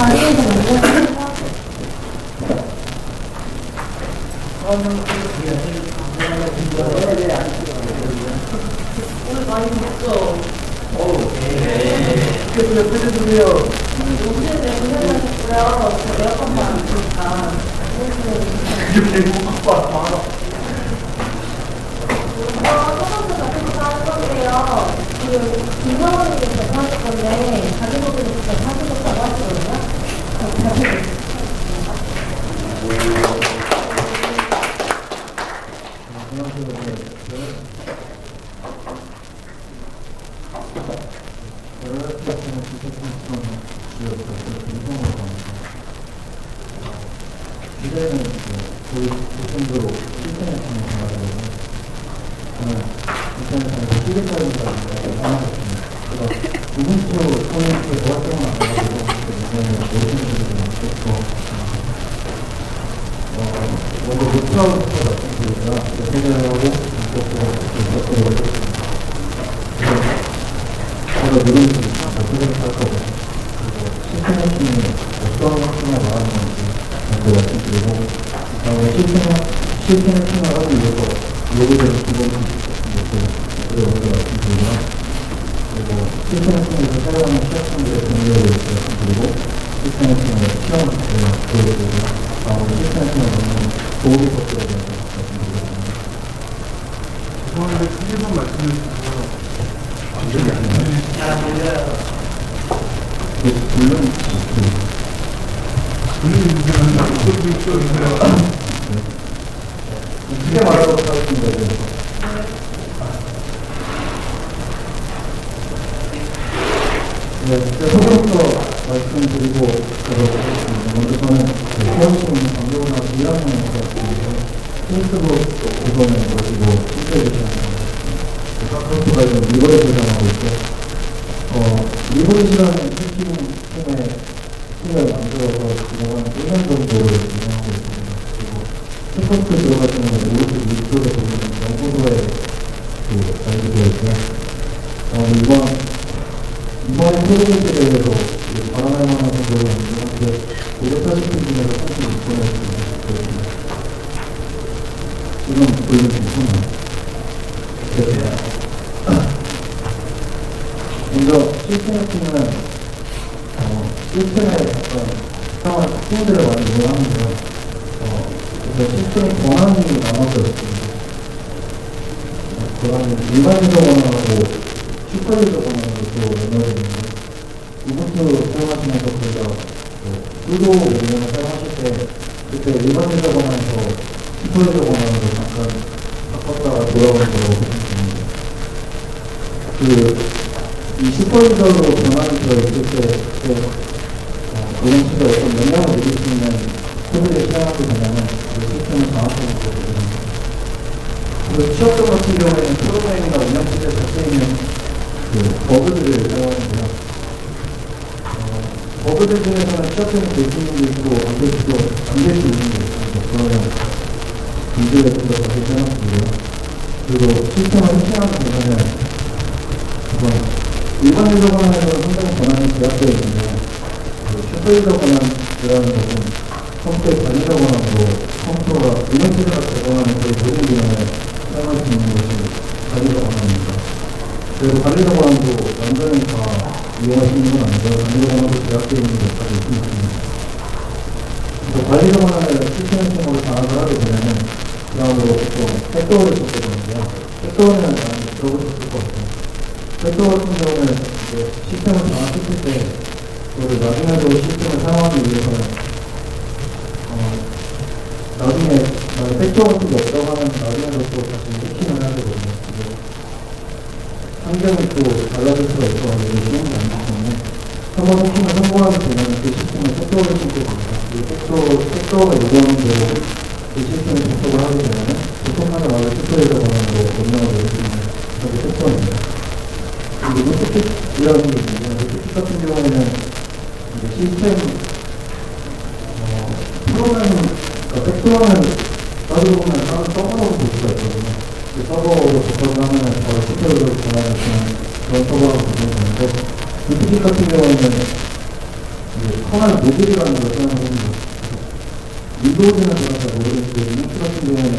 자리에서 만들어서 오늘 많이 먹죠? 끄주세요. 요즘에 고생하셨고요. 저 에어컨만 안 쓰니까. 이렇게 빡빡. 첫 번째 작품부터 하는 건데요. 김성원님께서 하실 건데, 자기 모델부터 하시겠다고 하시거든요. 기대는 거의 정도로 실천에 참여하거든요. 저는 인터넷에서 시계까지가 하나였습니다. 그래서 우분투 코미니티 도화성을 안 가지고 이번에 모든 분들이 많고 먼저 노트하우스부터 말씀드리고요. 세계하고 이쪽으로 이쪽으로 올렸습니다. 제가 누군지 어떻게 할 거고 그리고 실천했으니 어떤 학생을 말하는지 먼저 말씀드리고 그다음에 실천을 하기 위해서 요구되는 기본 이렇게 먼저 말씀드리고요. 그리고 실천을 사용하는 시험들의 동료를 말씀드리고 실천을 시험을 보여드리고요. 다음으로 실천을 넣는 도움이 것들에 대해서 말씀드리겠습니다. 죄송한데 크게만 말씀해 주세요. 안전이 아니에요. 잘 들려요. 물론 들리는 사람은 좀 있어요. 크게 말하도록 하겠습니다. 소금부터 말씀드리고 가도록 하겠습니다. 먼저 저는 태어나고 있는 강경훈 학교 1학년에 있었는데 페이스북 이번에 가지고 실패를 제안하고 카카오톡 관련 리버를 제안하고 있고 리버리시라는 팀을 만들어서 지금 한 1년 정도를 운영하고 있습니다. 그리고 스포츠 들어가시는 오른쪽 위쪽에 보면 연구소에 알게 되었고요. 이번에 프로젝트에 대해서 바람할 만한 정도로 우리한테 580분 중에서 36분이었습니다. 지금 보이는 괜찮나요? 먼저 실천의 팀은 실천에 어떤 학생들을 많이 이용하는데요. 그래서 실천의 권한이 나눠져 있습니다. 권한이 일반적 권한하고 슈퍼유저 권한으로 또 나눠져 있는데 우분투 사용하시면서 저희가 수도 메뉴를 사용하실 때 그때 일반유저 권한에서 슈퍼유저 권한으로 잠깐 바꿨다가 돌아오는 거라고 보시면 됩니다. 이 슈퍼유저로 변환이 되어있을 때, 고객님께 어떤 영향을 미칠 수 있는 코드를 사용하게 되면 그 시스템을 장악하는 거거든요. 그리고 취업자 같은 경우에는 프로그램이나 운영 시스템 자체에 있는 버그들을 사용하는데요. 버그들 중에서는 취업자는 될 수 있는 게 있고, 안 될 수 있는 게 있습니다. 그러면 문제를 좀 더 자세히 설명드리고요. 그리고 시스템을 해킹하게 되면은 일반 유저 권한에서는 상당히 권한이 제약되어 있는데 슈퍼유저 권한이라는 것은 컴퓨터의 관리자 권한으로 컴퓨터가 운영체제가 제공하는 거의 모든 기능을 사용할 수 있는 것이 관리자 권한입니다. 그리고 관리자 권한도 완전히 다 이용할 수 있는 건 아니고요. 관리자 권한도 제약되어 있는 것까지 있습니다. 그래서 관리자 권한을 실천행으로 장악을 하게 되면 그 다음으로 보통 백도어를 썼게 되는데요. 백도어는 많이 들어보셨을 것 같아요. 백도어 같은 경우는 이제 시스템을 장악했을 때 그거를 나중에도 시스템을 사용하기 위해서는 나중에 백도어 같은 게 없다고 하면 나중에도 또 다시 해킹을 해야 되거든요. 환경이 또 달라질 수가 있어서 이게 쉬운 게 아니기 때문에 한번 해킹을 성공하게 되면 그 시스템을 백도어를 쓰게 됩니다. 백도어가 요구하는 대로 그 시스템을 접속을 하게 되면 접속하자마자 슈퍼유저 권한으로 명령을 내릴 수 있는 그게 백도어입니다. 그리고 노트픽이라는 게 있는데, 노트픽 같은 경우에는 이제 시스템, 백도어는 따지고 보면 다른 서버로 볼 수가 있거든요. 그 서버로 접속을 하면 바로 슈퍼유저를 전환을 주는 그런 서버라고 보시면 되는데, 노트픽 같은 경우에는 커널 모듈이라는 걸 사용합니다. 윈도우즈는 저는 잘 모르겠는데 리눅스 같은 경우에는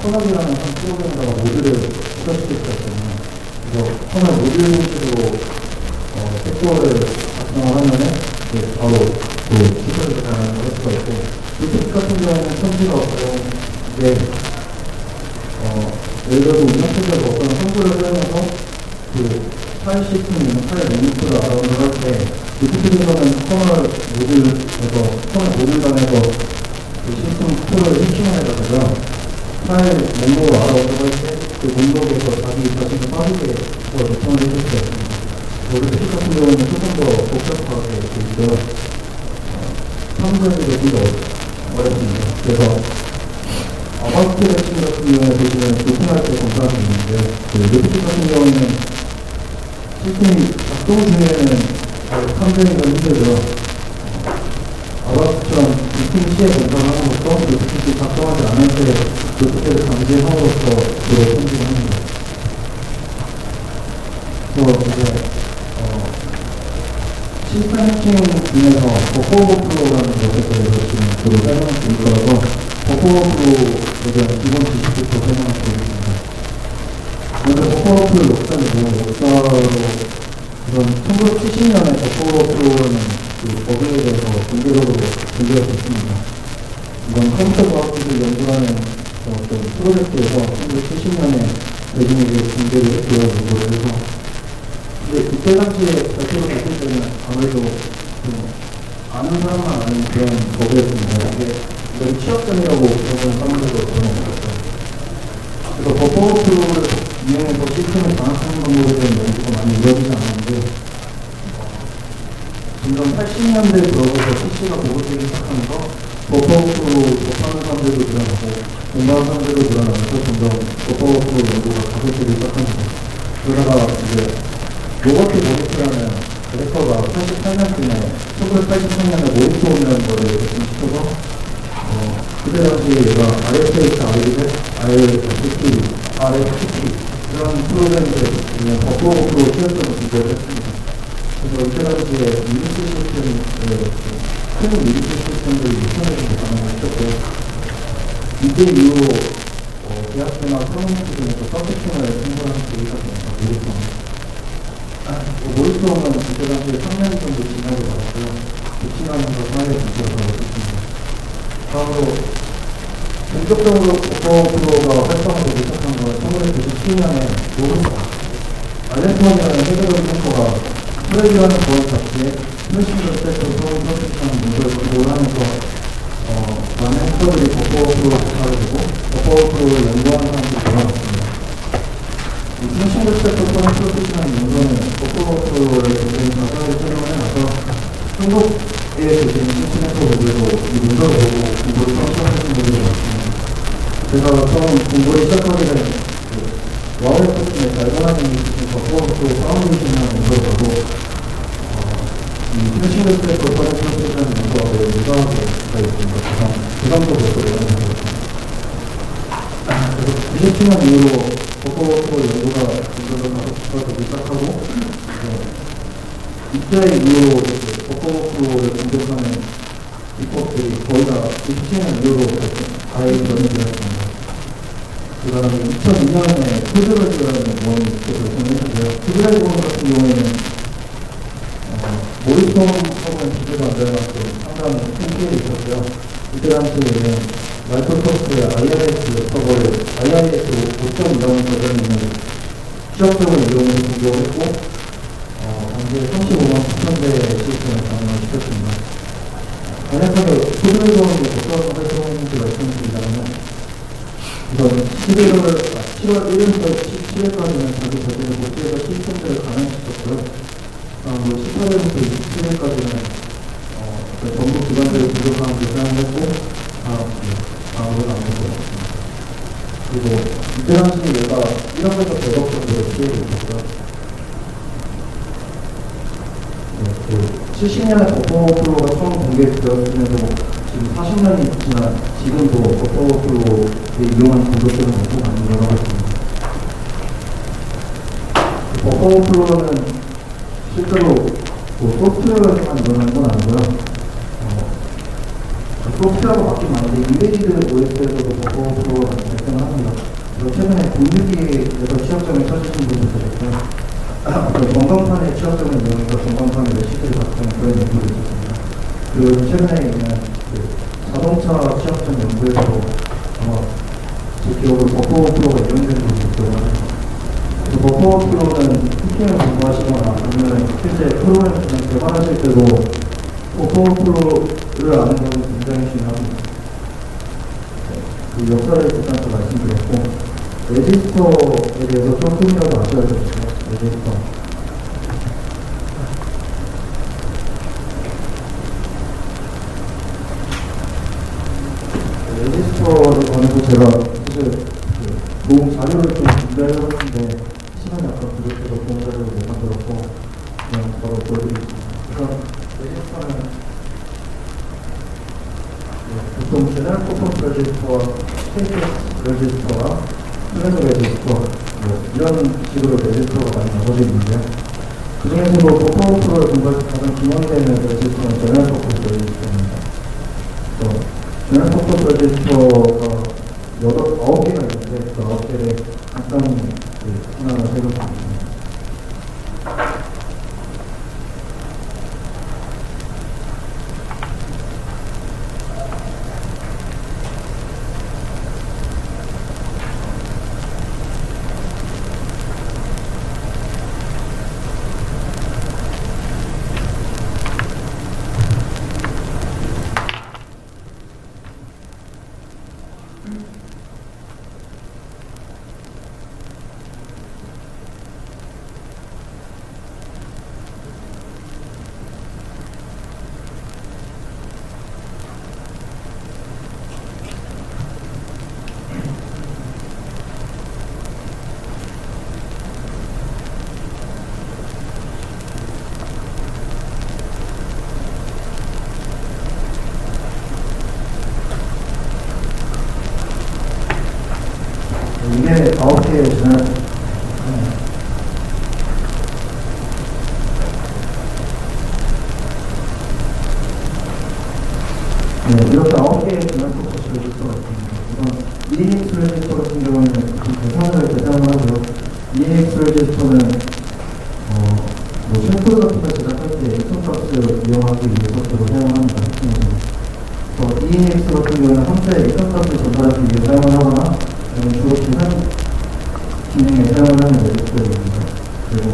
커널이라는 한 프로그램에다가 모듈을 추가시킬 수가 있거든요. 그래서 커널 모듈 형식으로 백도어를 작성을 하면은 바로 시설을 가능할 수가 있고, 루트 같은 경우에는 첨지가 없어요. 이게 예를 들어서 운영체제가 어떤 성구를 사용해서 파일 시스템이 있는 파일 리눅스를 알아보려 할 때, 루트에서는 커널 모듈 간에서 시스템 코드를 핵심화해가지고요. 파일 목록을 알아보려고 할 때, 그 목록에서 자신을 빠르게 요청을 해줄 수가 있습니다. 루트 같은 경우는 조금 더 복잡하게 되어 있고요. 참고하기가 좀 더 어렵습니다. 그래서 아바스트 레싱 같은 경우에 보시면 오픈할 때 검사할 수 있는데, 루트 같은 경우에는 시스템이 작동 중에는 탐정이가 힘들죠. 아바스트처럼 루트 시에 검사를 함으로써 루트 작동하지 않을 때 루트를 감지함으로써 탐지를 합니다. 그래서 이제 시스템 해킹 중에서 버퍼 오버플로우라는 것에 대해서 지금 주로 설명을 드릴 거라서 버퍼 오버플로우에 대한 기본 지식부터 설명을 드리겠습니다. 먼저 버퍼 오버플로우 역사로 우선 1970년에 버퍼 오버플로우라는 버그에 대해서 공개적으로 공개가 됐습니다. 이건 컴퓨터 과학기술 연구하는 어떤 프로젝트에서 1970년에 대중에게 공개를 했고요. 연구를 해서. 근데 그때 당시에 발표를 했을 때는 아무래도 아는 사람만 아는 그런 버그였습니다. 이게 취약점이라고 그러는 사람들도 그런 없었어요. 그래서 버퍼 오버플로우를 이용해서 시스템을 장악하는 방법에 대한 연구가 많이 이루어지지 않았는데, 점점 80년대 들어서서 PC가 보급되기 시작하면서 버퍼 오버플로우 접하는 사람들도 늘어나고 공부하는 사람들도 늘어나면서 점점 버퍼 오버플로우 연구가 가속되기 시작합니다. 그러다가 이제 로버트 모리스라는 그래커가 88년쯤에 1983년에 모리스온이라는 거를 개발시켜서 그때 당시에 얘가 RSH, RST 이런 프로그램들에 보면 버퍼 오버플로우 취약점을 비교를 했습니다. 그래서 이때 당시에 리눅스 시스템의 큰 리눅스 시스템들이 유통해서 가능했었고, 이때 이후로 대학교나 커뮤니티 중에서 서비스를 생산하는 계기가 됩니다. 모리스온은 그때 당시에 3년 정도 진행을 받았고요. 부친하면서 사회에 붙여서 있었습니다. 다음으로 본격적으로 버퍼 오버플로우가 활성화되기 시작한 건 1997년에 알렌톤이라는 세계적인 해커가 프레이라는 보안 잡지에 플래시를 세트 소음 프로젝트라는 문서를 기록을 하면서 많은 해커들이 버퍼 오버플로우를 접하게 되고 버퍼 오버플로우를 연구하는 사람들이 늘어났습니다. 플래시를 세트 소음 프로젝트라는 문서는 버퍼 오버플로우를 굉장히 자세하게 설명을 해놔서 한국에 계신 시스템에서도 이 문서를 보고 공부를 처음 시작하신 분들이 많습니다. 제가 처음 공부를 시작하게 된 와우의 코스에 달고나님이 주신 버퍼 오버플로우 파운데이션이라는 문서를 보고 이 플래시를 세트 소음 프로젝트라는 문서가 매우 유사하게 되어 있습니다. 부담도 벌써 내려놓습니다. 그래서 97년 이후로 버퍼 오버플로우 연구가 되기 시작하고, 이때 이후로 버퍼 오버플로우를 공격하는 비법들이 거의 다 97년 이후로 가해전이 되었습니다. 그 다음에 2002년에 푸드라이브라는 모험이 결정했는데요. 푸드라이브 같은 경우에는 모리스온하고는 비교가 안 되는 만큼 상당히 큰 피해를 입었고요. 이때 당시에는 마이크로소프트의 IIS 서버를 IIS 5.2라는 버전이 있는 취약적으로 이용해서 공격을 했고, 당시에 35만 9천대의 시스템을 가능을 시켰습니다. 간략하게 푸드라이브의 어떤 활동인지 말씀드리자면, 우선 7월 1일부터 17일까지는 자기 자신을 복제해서 시스템들을 가능시켰고요. 18일부터 27일까지는 전국 기관들을 공격하는 결정을 했고, 다음으로 나온 것 같습니다. 그리고 이때 당시에 얘가 1억에서 100억 정도의 피해를 입었고요. 70년에 버퍼 오버플로우가 처음 공개되었으면서 지금 40년이 지난 지금도 버퍼 오버플로우에 이용한 공격들은 너무 많이 일어나고 있습니다. 버퍼 오버플로우는 실제로 뭐 소프트웨어에서만 일어나는 건 아니고요. 소프트웨어가 맞긴 맞는데 인베디드 OS에서도 버퍼 프로가 발생을 합니다. 그래서 최근에 공유기에서 취약점을 찾으신 분도 계셨고 전광판의 취약점을 이용해서 전광판의 메시지를 바꾸는 그런 연구도 있었습니다. 그리고 최근에 있는 자동차 취약점 연구에서도 제 기억으로 버퍼 프로가 이용된 적이 있어요. 그 버퍼 프로는 PPM을 공부하시거나 아니면 실제 프로그램 그냥 개발하실 때도 버퍼 프로를 아는 것은 굉장히 중요합니다. 그 역사를 일단 말씀드렸고, 레지스터에 대해서 조금이라도 아셔야겠죠. 레지스터. 레지스터를 관해서 제가 사실 도움 자료를 좀 준비하려고 했는데 시간이 아까 부족해서 도움 자료를 못 만들었고 그냥 바로 보여드리겠습니다. 우선 레지스터는 보통 제너럴 퍼포먼스 레지스터와 스테이트 레지스터와 플래너 레지스터 이런 식으로 레지스터가 많이 나눠져 있는데요. 그 중에서도 버퍼 프로를 공부할 때 가장 기본이 되는 레지스터는 제너럴 퍼포먼스 레지스터입니다. 제너럴 퍼포먼스 레지스터가 9개가 있는데 그 9개를 간단히 하나하나 살펴보겠습니다. 이게 9개의 제너럴 이렇게 9개의 제너럴 퍼포먼스 레지스터가 있습니다. 우선 ENX 레지스터 같은 경우에는 계산을 하고요. ENX 레지스터는 샘플 같은 거 제작할 때 액션 값을 이용하기 위해서 주로 사용합니다. ENX 같은 경우는 함대 액션 값을 전달하기 위해 사용을 하거나 주로 계산 기능에 사용을 하는 레지스터입니다. 그리고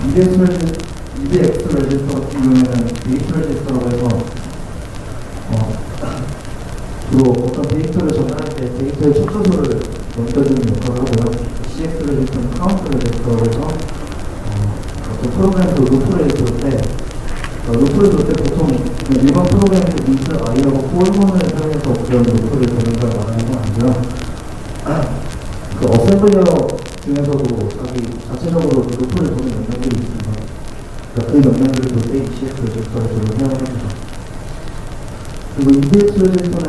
EBX 레지스터 같은 경우에는 데이터 레지스터라고 해서 주로 어떤 데이터를 전달할 때 데이터의 촉수소를 넘겨주는 역할을 하고요. CX 레지스터는 카운트 레지스터라고 해서 어떤 프로그램에서 루프를 줄 때 보통 일반 프로그램에서 인트 i하고 폴몬을 사용해서 그런 루프를 주는 걸 말하는 건 아니고요. 그 어셈블리어 중에서도 자체적으로 루프를 도는 명령들이 있습니다. 그 명령들을 볼 때 ECX 레지스터를 주로 사용합니다. 그리고 EDX 레지스터는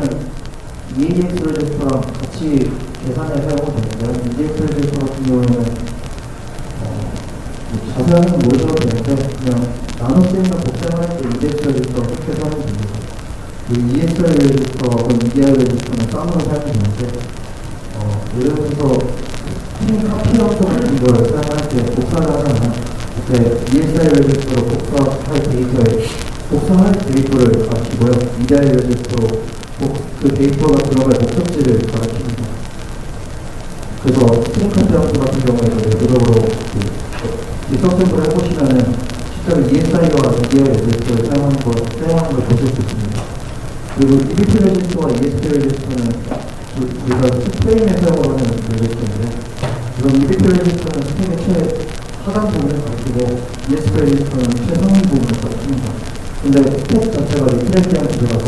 EADX 레지스터랑 같이 계산에 사용이 되는데요. EDX 레지스터 같은 경우에는 자세하게는 모르셔도 되는데 그냥 나눠 쓰이는 복사를 할 때 EDX 레지스터를 쉽게 사용이 됩니다. 그리고 EXR 레지스터하고 EDR 레지스터는 쌍으로 사용이 되는데 예를 들어서 카피형성 같은 걸 사용할 때 복사를 하면 그때 ESR 레지스터로 복사할 데이터를 가르치고요. EDR 레지스터로 그 데이터가 들어갈 목적지를 가르칩니다. 그래서 스트링 카피형성 같은 경우에도 내부적으로 디서셈블을 해보시면은 실제로 ESI와 EDR 레지스터를 사용하는 걸 보실 수 있습니다. 그리고 EBP 레지스터와 ESP 레지스터는 우리가 스프레임에 사용을 하는 레지스터인데 우선 EBP 레지스터는 스프레임의 최하단 부분을 가리키고 ESP 레지스터는 최상위 부분을 가리킵니다. 근데 스펙 자체가 리프렌지한 구조라서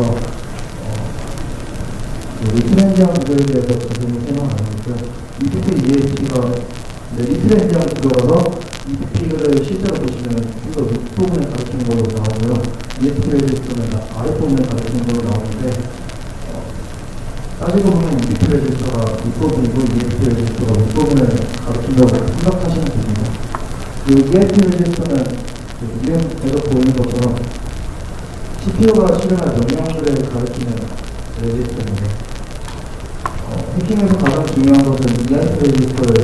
리프렌지한 구조에 대해서 지금 설명 안 하고요. EBP, ESP가 리프렌지한 구조라서 EBP를 실제로 보시면 좀 더 윗부분을 가리키는 걸로 나오고요. ESP 레지스터는 아랫부분을 가리키는 걸로 나오는데 따지고 보면 EBP 레지스터가 윗부분이고 ESP 레지스터가 윗부분을 가리킨다고 생각하시면 됩니다. 그리고 ESP 레지스터는 지금에서 보이는 것처럼 CPU가 실행할 명령들을 가리키는 레지스터입니다. 해킹에서 가장 중요한 것은 EIP 레지스터를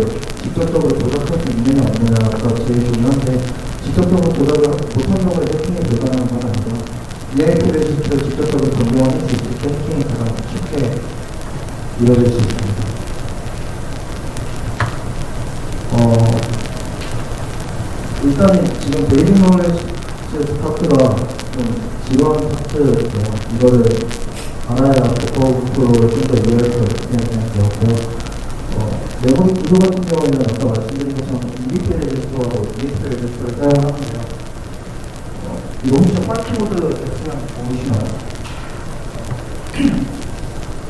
직접적으로 조작할 수 있느냐 없느냐가 제일 중요한데 직접적으로 조작을 못한 경우에 해킹이 불가능한 건 아니고 EIP 레지스터를 직접적으로 변경할 수 있을 때 해킹이 가장 쉽게 이루어질 수 있습니다. 일단 지금 베이직 노리지 파트가 좀 지루한 파트예요. 이거를 알아야 버퍼프로를 좀 더 이해할 수 있는 생각이었고요. 메모리 구조 같은 경우에는 아까 말씀드린 것처럼 EBP 레지스터하고 ESP 레지스터를 사용하는데요. 이거 혹시 파티보드 그냥 보이시나요?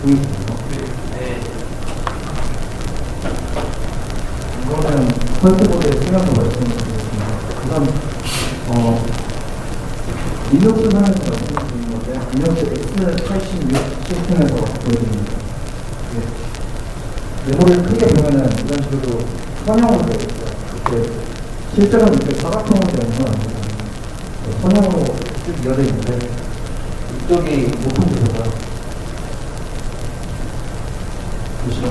보이시나요? 네. 이거는 화이트보드에 쓰면서 말씀드리겠습니다. 그다음 리눅스 상에서 말씀드리는 건데 리눅스 X86 시스템에서 보여드립니다. 메모리를 크게 보면은 이런 식으로 선형으로 되어 있어요. 이렇게 실제로는 이렇게 사각형으로 되어 있는 건 아니고 선형으로 쭉 이어져 있는데 이쪽이 오픈 구조가 보시면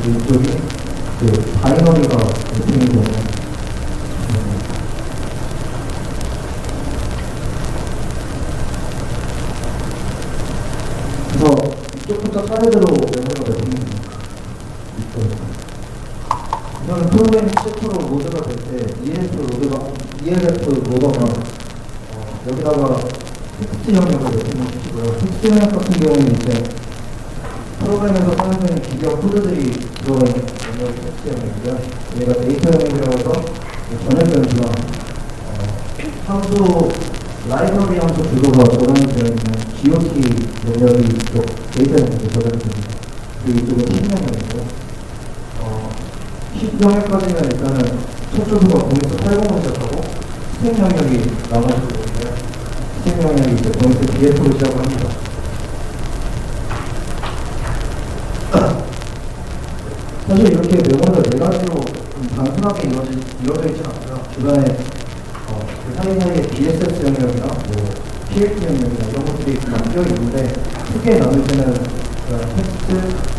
이쪽이 그 바이너리가 오픈이 되는 그래서 이쪽부터 차례대로 메모리가 오픈이 있어요. 이거는 프로그램 세트로 로드가 될 때 ELF 로더가 여기다가 텍스트 영역을 내보내는 시키고요. 텍스트 영역 같은 경우는 이제 프로그램에서 사용되는 기계와 코드들이 들어가 있는 영역이 텍스트 영역이고요. 얘가 데이터 영역이라고 해서 전혀 변수나 함수 라이브러리 함수 주소가 저장이 되어 있는 GOT 영역이 이쪽 데이터 영역에 저장이 됩니다. 그리고 이쪽은 팁 영역이고요. 10영역까지는 일단은 첫 주소가 0.80으로 시작하고 스택 영역이 나머지 부분인데요. 스택 영역이 이제 0.BF로 시작을 합니다. 사실 이렇게 메모리가 네 가지로 좀 단순하게 이루어져 있지는 않고요. 주변에 그 사이사이에 BSS 영역이나 뭐 PLT 영역이나 이런 것들이 남겨 있는데 크게 나눌 때는 텍스트,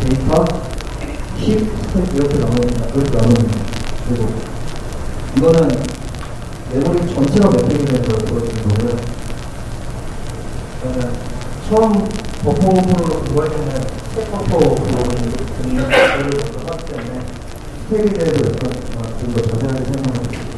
데이터, 힙, 스택 이렇게 나눕니다. 그리고 이거는 메모리 전체가 매핑이 되는 걸 보여주는 거고요. 그러면 처음 버퍼 오버로 들어있는 스택 버퍼 오버를 듣는 것들을 먼저 하기 때문에 스택에 대해서 좀 더 자세하게 설명하겠습니다.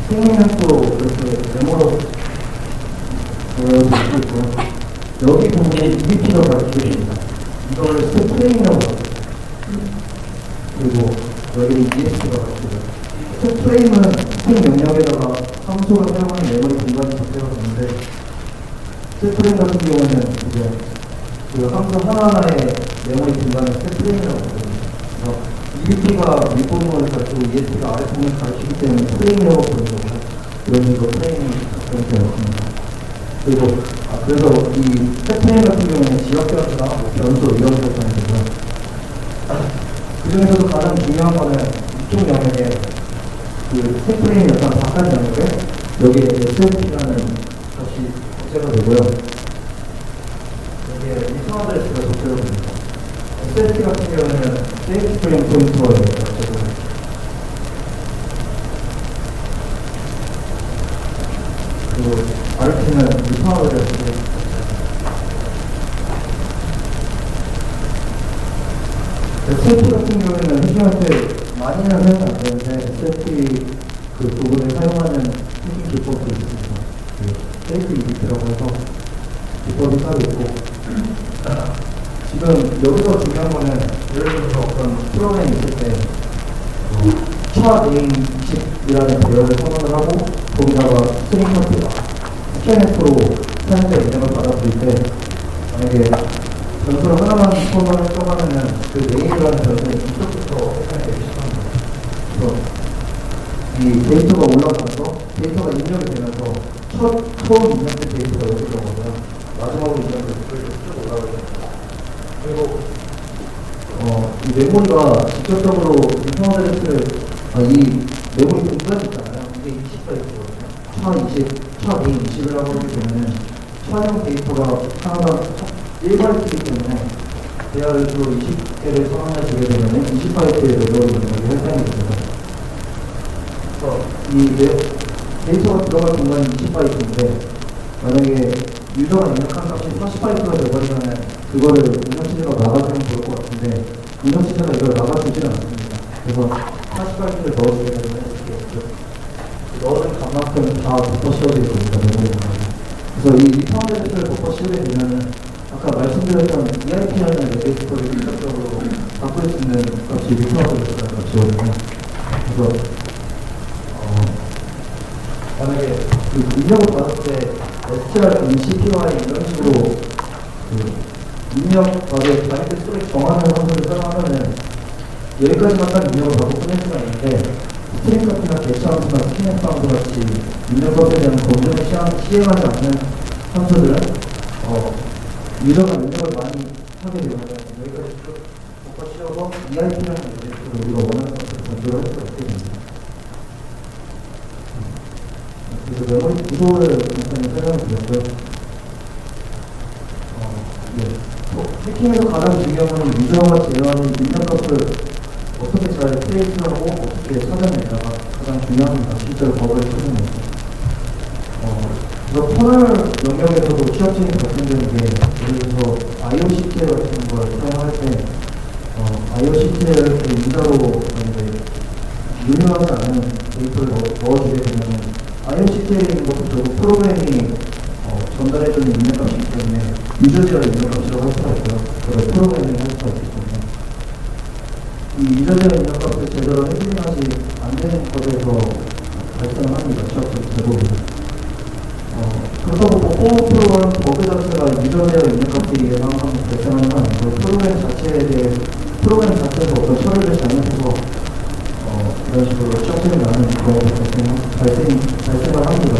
생명력도 이렇게 메모로 보여드리고 있고요. 여기 부분에 EBP가 가르치고 있습니다. 이걸 스택 프레임이라고 하죠. 그리고 여기는 ESP가 가르치고요. 스택 프레임은 스택 영역에다가 함수를 사용하는 메모리 공간이 적대가 있는데 스택 프레임 같은 경우는 이제 그 함수 하나하나의 메모리 공간을 스택 프레임이라고 하거든요. EBP가 윗부분을 가르치고 ESP가 아랫부분을 가르치기 때문에 프레임이라고 부르는 거고요. 그런 식으로 프레임이 적용되었습니다. 그리고 그래서 이 스택 프레임 같은 경우는 지역 변수나 뭐 변수 이런 것들이 되고요. 그 중에서도 가장 중요한 거는 이쪽 영역에 그 스택 프레임 약간 바깥 영역에 여기에 SFP라는 것이 적재가 되고요. 여기에 리턴 어드레스가 적재가 됩니다. SFP 같은 경우는 세이프티 프레임 포인터에 적재가 됩니다. 그리고 RP는 리턴 어드레스에 SFP 같은 경우에는 해킹할 때 많이는 사용이 안 되는데 SFP 그 부분을 사용하는 해킹 기법도 있습니다. 세이프 EBP라고 해서 기법이 따로 있고 지금 여기서 중요한 거는 예를 들어서 어떤 프로그램이 있을 때 차 네임식이라는 배열을 선언을 하고 거기다가 스트링 파트가 스캔F로 사용자 이름을 받았을 때 만약에 변수를 하나만 선언을 써가면은 그 네임이라는 변수는 이쪽부터 해석이 되기 시작합니다. 그래서 이 데이터가 올라가면서 데이터가 입력이 되면서 처음 입력된 데이터가 여기로 오고요. 마지막으로 입력된 데이터가 쭉 올라가요. 그리고 이 메모리가 직접적으로 인터넷 어드레스를 이 메모리 공간이 있잖아요. 이게 20바이트거든요. 차 A 20을 하고 있기 때문에 차량 데이터가 하나가 1바이트이기 때문에 대화를 주로 20개를 선언해 주게 되면 20바이트의 메모리 공간이 할당이 됩니다. 그래서 이 데이터가 들어갈 공간이 20바이트인데 만약에 유저가 입력한 값이 40바이트가 되어버리면 그거를 운영체제가 막아주면 좋을 것 같은데 운영체제가 이걸 막아주지는 않습니다. 그래서 40바이트를 넣어주게 되면 이렇게 넣어준 값만큼 다 버퍼 씌워져 있습니다. 메모리 공간이. 그래서 이 리턴 어드레스를 버퍼 씌우게 되면은 아까 말씀드렸던 EIP라는 레지스터를 직접적으로 바꿀 수 있는 값이 리턴 어드레스라는 값이거든요. 그래서 만약에 그 입력을 받을 때 STR, CPY 이런 식으로 그 입력 받을 바이트 스토리 정하는 함수를 사용하면은 여기까지만 딱 입력을 받고 끝낼 수가 있는데 스트링 값이나 대처 함수나 스트링 함수 같이 입력 값에 대한 검증을 시행하지 않는 함수들은 유저가 입력을 많이 하게 되면 여기까지 쭉 복사 씌워서 EIP라는 레지스터를 우리가 원하는 것을 변조를 할 수가 있게 됩니다. 그래서 메모리 구조를 간단히 설명을 드렸고요. 해킹에서 가장 중요한 건 유저가 제어하는 입력값을 어떻게 잘 트레이스하고 어떻게 찾아내냐가 가장 중요합니다. 실제로 버그를 찾아내서. 그래서 퍼널 영역에서도 취약점이 발생되는 게 예를 들어서 IOCTL 같은 걸 사용할 때 IOCTL을 인자로 유효하지 않은 데이터를 넣어주게 되면 IOCTL에 있는 것도 결국 프로그램이 전달해주는 입력값이기 때문에 유저제어 입력값이라고 할 수가 있고요. 그걸 프로그래밍 할 수가 있기 때문에 이 유저제어 입력값을 제대로 해결하지 않는 것에서 발생을 합니다. 취약점 대부분. 그렇다고 뭐 프로그램 버그 자체가 유저제어 입력값이 예상하면 발생하는 건 아니고 프로그램 자체에서 어떤 처리를 잘못해서 이런 식으로 취약점이 나는 경우가 발생을 합니다.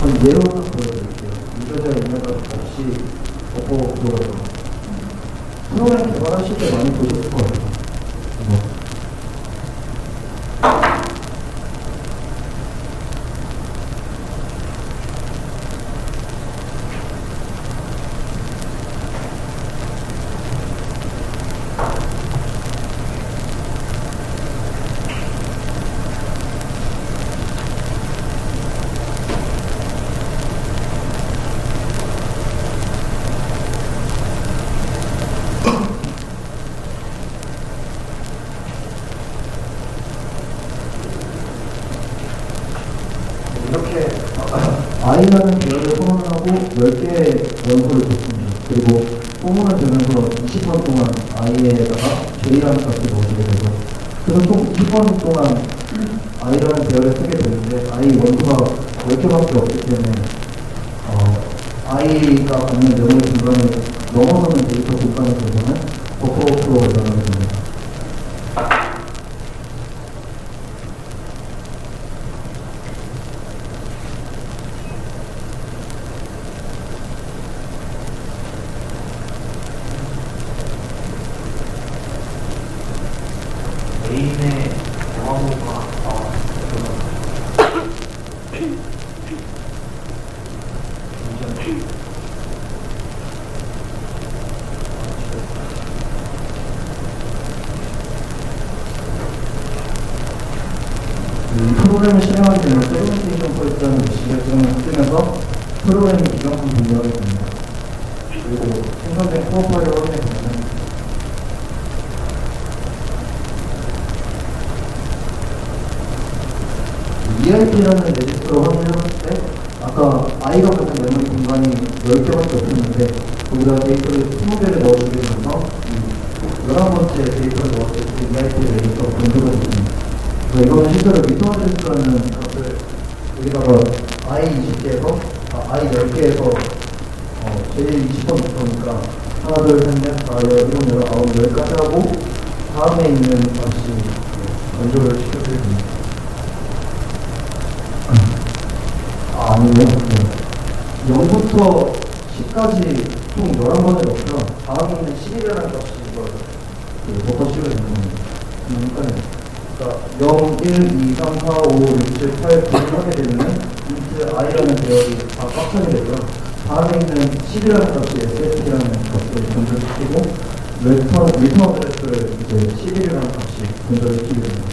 한 예로 하나 보여드릴게요. 유저제어 입력값 없이 버퍼 프로그램. 프로그램 개발하실 때 많이 보셨을 것 같아요. 이렇게 I라는 계열을 소환하고 10개의 원소를 줬습니다. 그리고 소문을 주면서 20번 동안 I에다가 J라는 값을 넣어주게 되고 그래서 총 20번 동안 I라는 계열을 쓰게 되는데 I 원소가 10개밖에 없기 때문에 I가 갖는 메모리 공간을 넘어서는 데이터 공간에 대해서는 버퍼 오버플로우가 일어나게 됩니다. 개인의 경험과 이 프로그램을 실행하게 되면 세그멘테이션 포인트라는 위치를 뜨면서 프로그램이 기정품 분류하게 됩니다. 그리고 생성된 코어 파일을 확인해 보면 EIP라는 레지스터로 확인해봤을 때 아까 I가 갖는 메모리 공간이 10개밖에 없었는데 거기다 데이터를 20개를 넣어주게 되면서 11번째 데이터를 넣었을 때 EIP 레지스터가 변조가 됐습니다. 그래서 이거는 실제로 리턴 어드레스라는 값을 여기다가 I20개에서 I 10개에서 제일 20번 묶으니까 하나, 둘, 셋, 넷, 다, 7, 8, 10까지 하고 다음에 있는 값이 건조를 시켜드립니다. 아니요. 네. 0부터 10까지 총 11번을 넣고요. 다음에 있는 11이라는 값이 이걸 덮어 씌우게 되는 겁니다. 그러니까 0, 1, 2, 3, 4, 5, 6, 7, 8, 9를 하게 되면 int i라는 대역이 다 꽉 차게 되고요. 다음에 있는 10이라는 값이 sf라는 값을 건조시키고 리턴 어드레스를 이제 11이라는 값이 건조를 시키게 됩니다.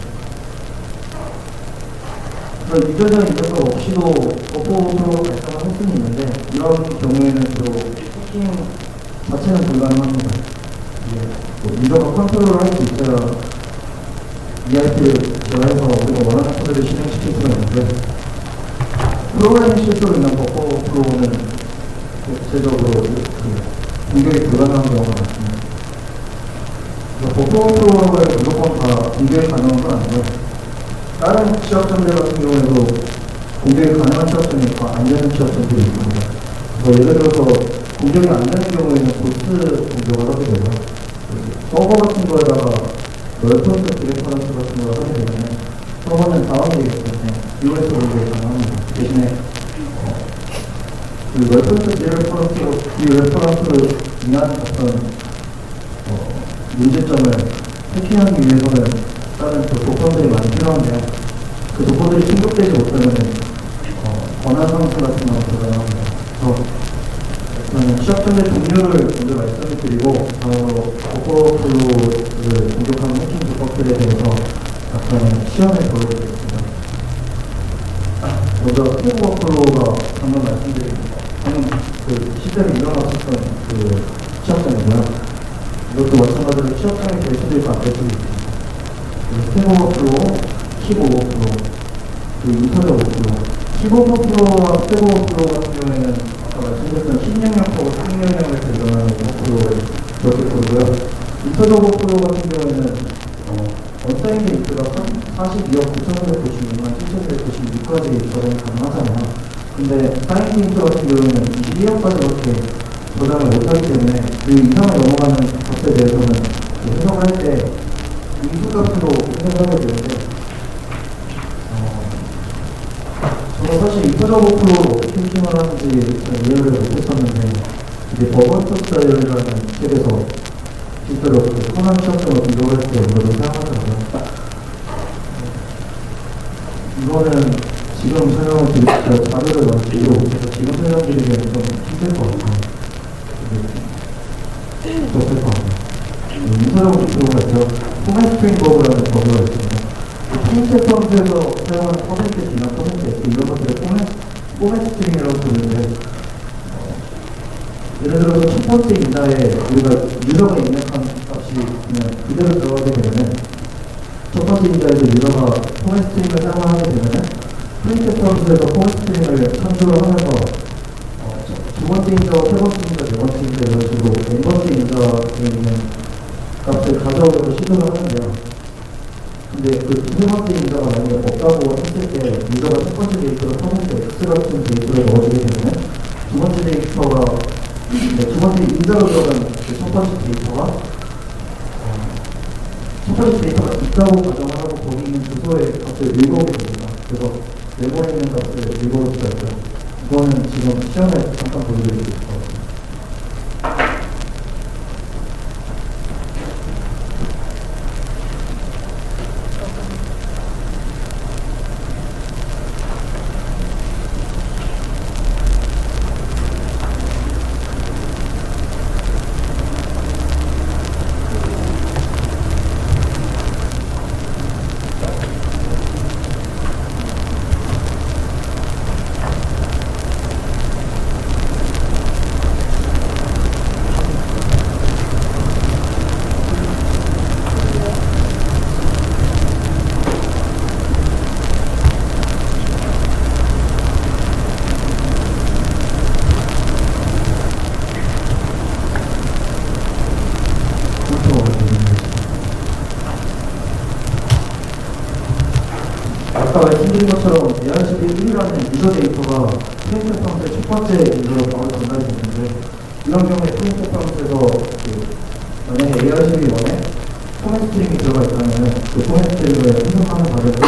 그럼 이전적인 입력값 없이도 버퍼로 발생을 할 수는 있는데 이런 경우에는 주로 해킹 자체는 불가능합니다. 유저가 컨트롤을 할 수 있어야 EIP를 제어해서 우리가 원하는 코드를 실행시킬 수가 있는데 프로그래밍 실수로 인한 버퍼 플로우는 대체적으로 공격이 불가능한 경우가 많습니다. 버퍼 플로우를 무조건 다 공격이 가능한 건 아니고요. 다른 취업점들 같은 경우에도 공격이 가능한 취업점이 있고 안 되는 취업점들이 있습니다. 예를 들어서 공격이 안 되는 경우에는 보스 공격을 하게 되고요. 서버 같은 거에다가 웰포인트 디레퍼런스 같은 걸 하게 되면 서버는 다운되기 때문에 US 공격이 가능합니다. 대신에 그 웰포인트 디레퍼런스로 인한 어떤 문제점을 해킹하기 위해서는 다른 조건들이 많이 필요한데요. 그 조건들이 충족되지 못하면 권한 상승 같은 거 들어갑니다. 그래서 취약점의 종류를 먼저 말씀을 드리고 버퍼플로우를 공격하는 해킹 조건들에 대해서 약간 시연을 보여드리겠습니다. 먼저 스택 버퍼플로우가 방금 말씀드린 방금 그 실제로 일어났었던 그 취약점이고요. 이것도 마찬가지로 취약점이 될 수도 있고 안 될 수도 있습니다. 스택 오버플로우, 킵 오버플로우, 그리고 인터넷 오버플로우. 킵 오버플로우와 스택 오버플로우 같은 경우에는 아까 말씀드렸던 10명령하고 3명령을 대변하는 오버플로우를 그렇게 보고요. 인터넷 오버플로우 같은 경우에는 언사인 게이트가 42억 9,996만 7,196까지 저장이 가능하잖아요. 근데 사인 게이트 같은 경우에는 22억까지밖에 저장을 못하기 때문에 그 이상을 넘어가는 값에 대해서는 해석을 할 때 인수값으로 생각하게 되는데 저는 사실 인터넷 오버플로우를 어떻게 해킹을 하는지 이해를 못했었는데 이제 버번투스타일이라는 책에서 실제로 그 선한 취약점을 비교할 때 이거를 사용하더라고요. 이거는 지금 설명을 드릴 자료를 만들기로 못해서 지금 설명드리기에는 좀 힘들 것 같아요. 어떨 것 같아요. 인터넷 오버플로우가 있죠. 포맷 스트링 버그라는 버그가 있습니다. 프린트 펀드에서 사용하는 퍼센트 D나 퍼센트 F 이런 것들을 포맷 스트링이라고 부르는데 예를 들어서 첫 번째 인자에 우리가 유저가 입력한 값이 그냥 그대로 들어가게 되면은 첫 번째 인자에서 유저가 포맷 스트링을 사용하게 되면은 프린트 펀드에서 포맷 스트링을 참조를 하면서 두 번째 인자와 세 번째 인자, 네 번째 인자 이런 식으로 N 번째 인자에 있는 값을 가져오려고 시도를 하는데요. 근데 그 세 번째 인자가 만약에 없다고 했을 때 유저가 첫 번째 데이터로 퍼센트 X 같은 데이터를 넣어주게 되면 두 번째 데이터가 두 번째 인자로 들어간 그 첫 번째 데이터가 첫 번째 데이터가 있다고 가정을 하고 거기 있는 주소의 값을 읽어오게 됩니다. 그래서 내부에 있는 값을 읽어올 수가 있죠. 이거는 지금 시험에 잠깐 보여드릴 수 있을 것 같아요. 아까 말씀드린 것처럼 ARCP1이라는 유저 데이터가 프린트 파운트의 첫 번째 인저로 바로 전달이 되는데 이런 경우에 프린트 파운트에서 만약에 ARCP1에 포맷 스트링이 들어가 있다면 그 포맷 스트링을 해석하는 과정에서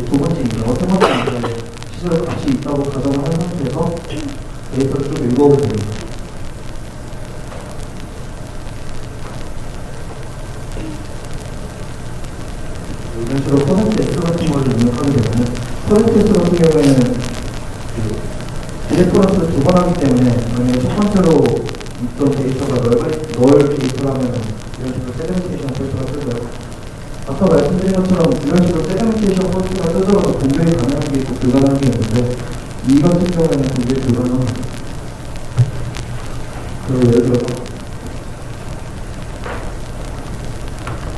두 번째 인자와 세 번째 인자의 시설이 같이 있다고 가정을 한 상태에서 데이터를 좀 읽어보게 됩니다. 이런 식으로 퍼센트 S 같은 걸 입력하게 되면 퍼센트 S 같은 경우에는 디렉터런스를 두 번 하기 때문에 만약에 첫 번째로 있던 데이터가 널 데이터라면 이런 식으로 세그멘테이션 폴트가 뜨고요. 아까 말씀드린 것처럼 이런 식으로 세그멘테이션 폴트가 뜨더라도 공격이 가능한 게 있고 불가능한 게 있는데 이 같은 경우에는 공격이 불가능합니다. 그리고 예를 들어서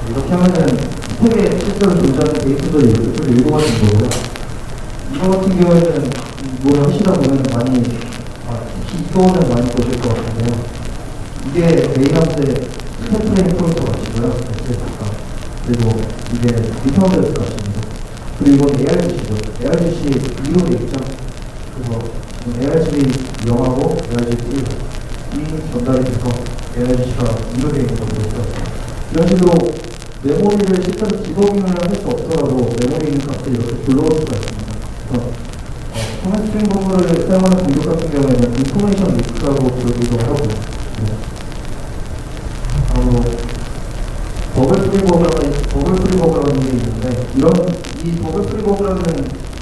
이렇게 하면은 스택에 실제로 존재하는 데이터들을 읽어가는 거고요. 이거 같은 경우에는 뭘 하시다 보면 많이 이거는 많이 보실 것 같은데요. 이게 메인함스의 스태프레임 폴터 같이고요. SS가. 그리고 이게 리턴드 같습니다. 그리고 이건 ARGC죠. ARGC 2로 되어 있죠. 그래서 ARGB 0하고 ARGB 1이 전달이 돼서 ARGC가 2로 되어 있는 거고요. 이런 식으로 메모리를 실제로 디버깅을 할 수 없더라도 메모리 있는 값을 이렇게 불러올 수가 있습니다. 그래서 포맷 스트링 버그를 사용하는 공격 같은 경우에는 인포메이션 리크라고 부르기도 하고 버글 프리 버그라는 게 있는데 이 버글 프리 버그라는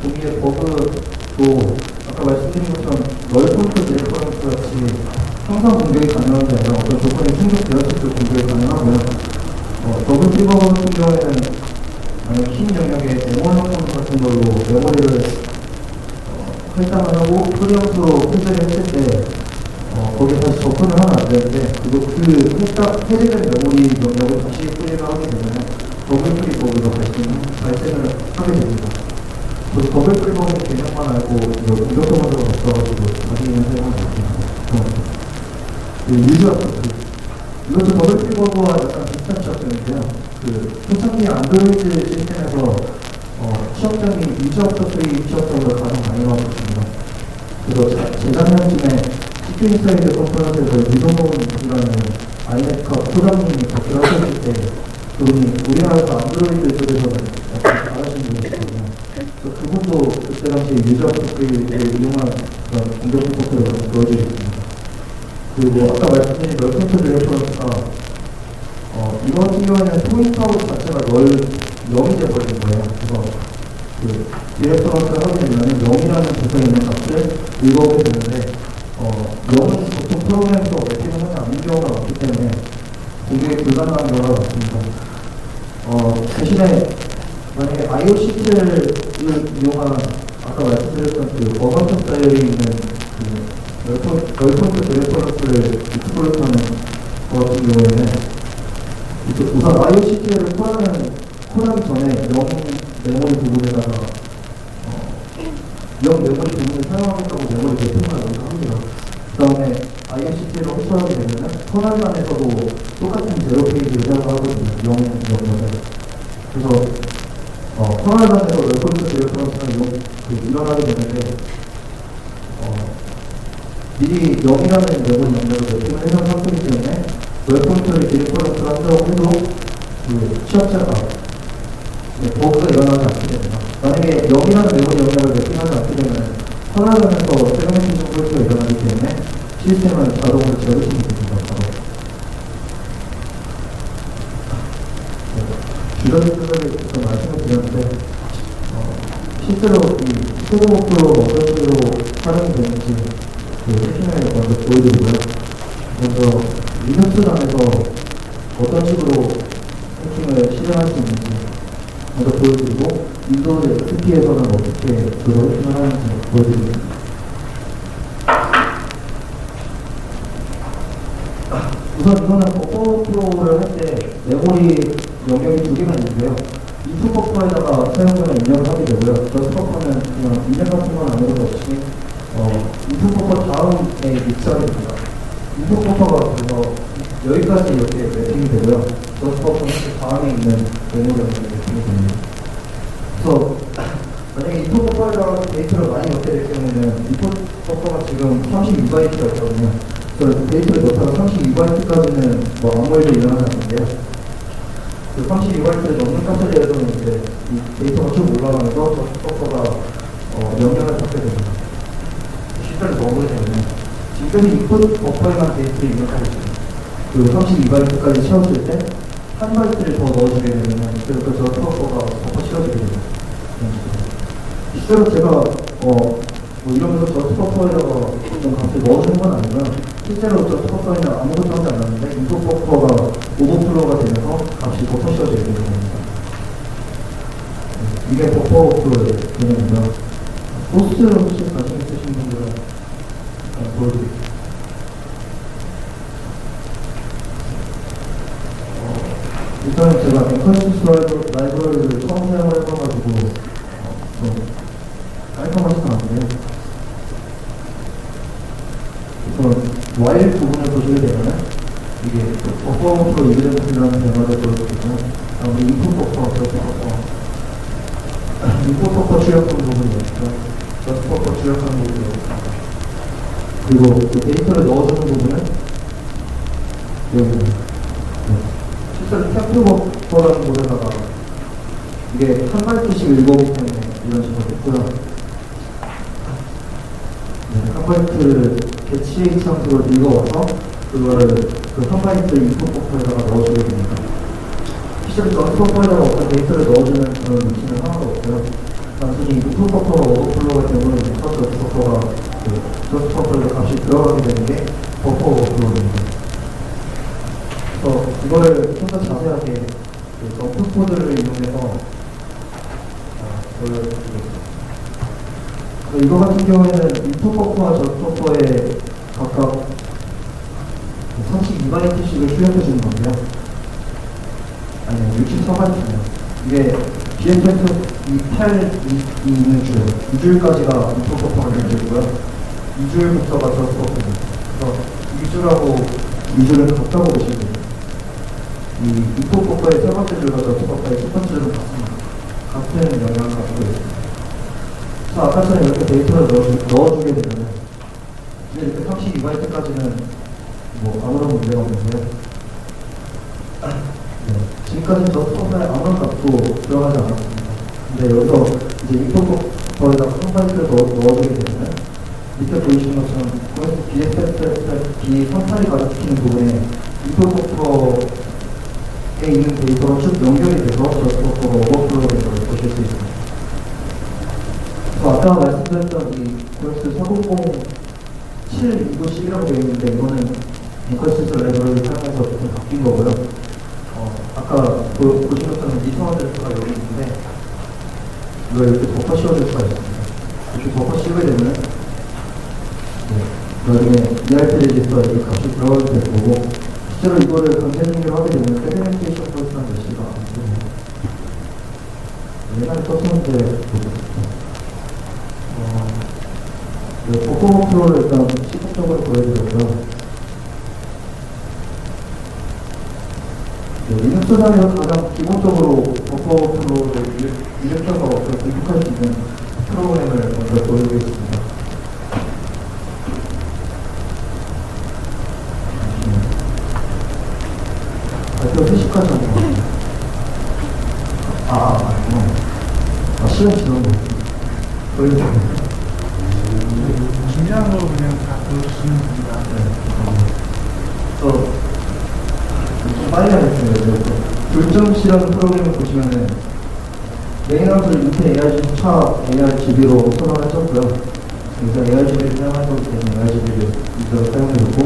종류의 버그도 아까 말씀드린 것처럼 널폴트 디렉터런스 같이 항상 공격이 가능한 게 아니라 어떤 조건이 충족되었을 때 공격이 가능하고요. 버글 프리 버그 같은 경우에는 만약 흰 영역에 에모션 같은 걸로 메모리를 할당을 하고 프리엄프로 해제를 했을 때 거기에 다시 접근을 하면 안 되는데 그리고 해제된 메모리 영역을 다시 프리를 하게 되면 더블 프리 버그가 발생을 하게 됩니다. 그래서 더블 프리 버그 개념만 알고 이것도 먼저 없어가지고 자기는 사용하고 있습니다. 이것도 더블 프리 버그와 약간 비슷한 시각점인데요. 초창기 안드로이드 시스템에서 취업장이 유저업터프리 취업장으로 가장 많이 나오고 있습니다. 그래서 재작년쯤에 CPU 인사이드 컨퍼런스에서 유동범이라는 아이메카 프로그래밍이 발표를 하셨을 때 그분이 우리나라에서 안드로이드 쪽에서는 약간 잘하시는 분이시거든요. 그래서 그분도 그때 당시에 유저업터프리를 이용한 그런 공격 리포트를 보여주셨습니다. 그리고 아까 말씀드린 널포인트 디렉터런스가 이거 같은 경우에는 포인터 자체가 0이 돼버린 거예요. 그래서 디렉터런스를 하게 되면 0이라는 부서에 있는 값을 읽어오게 되는데 0은 보통 프로그램에서 매핑을 하지 않는 경우가 많기 때문에 공격이 불가능한 경우가 많습니다. 대신에 만약에 IOCT를 이용한 아까 말씀드렸던 버건터 스타일이 있는 널포인트 디렉터런스를 익스플로이트하는 것 같은 경우에는 우선 IOCT를 콜하기 전에 0 메모리 부분에다가 0 메모리 부분을 사용하겠다고 메모리 매핑을 먼저 합니다. 그 다음에 IOCT를 호출하게 되면 터널만에서도 똑같은 제로 페이지를 사용하거든요. 0, 0을. 그래서 터널만에서 널포인트 디렉터런스가 일어나게 되는데 미리 0이라는 메모리 영역을 매핑을 해놓은 상태이기 때문에 널포인트를 디렉터런스를 한다고 해도 취업자가 버그가 일어나지 않게 됩니다. 만약에 0이라는 메모리 영역을 매핑하지 않게 되면 터널면에서 세그멘테이션 폴트가 일어나기 때문에 시스템은 자동으로 재부팅이 됩니다. 주전들을 말씀을 드렸는데 실제로 이 스테고목표로 어떤 식으로 활용이 되는지 세팅을 먼저 보여드리고요. 먼저 리눅스단에서 어떤 식으로 해킹을 실행할 수 있는지 먼저 보여드리고 윈도우즈 XP에서는 어떻게 그걸 해킹을 하는지 보여드립니다. 우선 이거는 버퍼 프로를 할 때 메모리 영역이 두 개가 있는데요. 인풋 버퍼에다가 사용자가 입력을 하게 되고요. 저스 버퍼는 그냥 입력 같은 건 안 해도 없이 인풋 버퍼 다음에 위치하게 됩니다. 인풋 버퍼가 그래서 여기까지 이렇게 매핑이 되고요. 저스 버퍼는 그 다음에 있는 메모리 영역이 매핑이 됩니다. 그래서 만약에 인풋 버퍼에다가 데이터를 많이 넣게 될 경우에는 인풋 버퍼가 지금 32바이트가 있거든요. 그래서 데이터를 넣다가 32바이트까지는 아무 일도 일어나지 않는데요. 그 32바이트를 넘는 카테고리에서는 이제 이 데이터가 쭉 올라가면서 저 버퍼가 명령을 받게 됩니다. 실제로 넣어보게 되면 지금까지 인풋 버퍼에만 데이터를 입력하고 있어요. 그 32바이트까지 채웠을 때 한 바이트를 더 넣어주게 되면 그래서 저 버퍼가 버퍼 채워지게 됩니다. 실제로 제가 뭐 이러면서 저 버퍼에다가 좀 값을 넣어주는 건 아니고요. 실제로 저 버퍼에는 아무것도 하지 않았는데 인풋 버퍼가 오버플로우가 되면서 값이 버퍼 채워지게 되는 겁니다. 이게 버퍼 오버플로우의 개념이고요. 소스를 혹시 관심 있으신 분들은 보여드릴게요. 일단 제가 앵커시스 라이브러리를 처음 사용을 해봐가지고 좀 깔끔하지는 않은데 우선 while 부분을 보시게 되면 이게 버퍼 오버플로우 이벤트라는 변화를 보여드리고요. 다음에 인풋 버퍼, 저스트 버퍼 인풋 버퍼 출력하는 부분이 있고요. 저스트 버퍼 출력하는 부분이 있습니다. 그리고 그 데이터를 넣어주는 부분은 여기입니다. 실제로 캡처 버퍼라는 곳에다가 이게 한 바이트씩 읽어오기 때문에 이런 식으로 했고요. 한 바이트를 개치 함수로 읽어와서 그거를 그 한 바이트 인풋 버퍼에다가 넣어주게 됩니다. 실제로 저스트 버퍼에다가 어떤 데이터를 넣어주는 그런 루틴은 하나도 없고요. 단순히 인풋 버퍼가 오버플로우가 되고는 저스트 버퍼가 저스트 버퍼의 값이 들어가게 되는 게 버퍼 오버플로우입니다. 그래서 이거를 좀 더 자세하게 그 점프 코드를 이용해서 보여드리겠습니다. 이거 같은 경우에는 인풋 버퍼와 저스트 버퍼에 각각 32바이트씩을 출력해 주는 건데요. 아니요, 64바이트네요. 이게 BFF 28이 있는 줄, 2줄까지가 인풋 버퍼가 되는 줄이고요. 2줄부터가 저스트 버퍼입니다. 그래서 2줄하고 2줄은 같다고 보시면 돼요. 이 인풋 버퍼의 세 번째 줄과 저스트 버퍼의 첫 번째 줄은 같습니다. 같은 영향을 가지고 있습니다. 그래서 아까처럼 이렇게 데이터를 넣어주게 되면 이제 이렇게 32바이트까지는 뭐 아무런 문제가 없는데요. 네, 지금까지는 저스트 버퍼에 아무런 값도 들어가지 않았습니다. 근데 여기서 이제 인풋 버퍼에다가 한 바이트를 넣어주게 되면 밑에 보이시는 것처럼 BSFB38이 가리키는 부분에 인풋 버퍼에 있는 데이터가 쭉 연결이 돼서 저스트 버퍼가 오버플로우 된 걸 보실 수 있습니다. 그래서 아까 말씀드렸던 이 고엑스 40072911이라고 되어 있는데 이거는 앵커시스 라이브러리를 사용해서 조금 바뀐 거고요. 아까 보신 것처럼 리턴 어드레스가 여기 있는데 이걸 이렇게 덮어 씌워줄 수가 있습니다. 이렇게 덮어 씌우게 되면 나중에 ERP 레지스터에 이 값이 들어가게 될 거고 실제로 이거를 강제 중계로 하게 되면 세그멘테이션 프로스라는 메시지가 안 됩니다. 옛날에 썼었는데 버퍼 오버플로우를 일단 시각적으로 보여드렸고요. 리눅스상에서 가장 기본적으로 버퍼 오버플로우를 일으켜서 기록할 수 있는 프로그램을 먼저 보여드리겠습니다. 발표 3시까지 하는 거 같아요. 시간 지난 거 같아요. 중요한 거 그냥 다 보여주시면 됩니다. 좀 빨리 하겠습니다. 불정시라는 프로그램을 보시면은 메인하우스를 인텔 ARGB ARGB로 선언을 했었고요. 그래서 ARGB를 사용할 거기 때문에 ARGB를 유저로 사용해줬고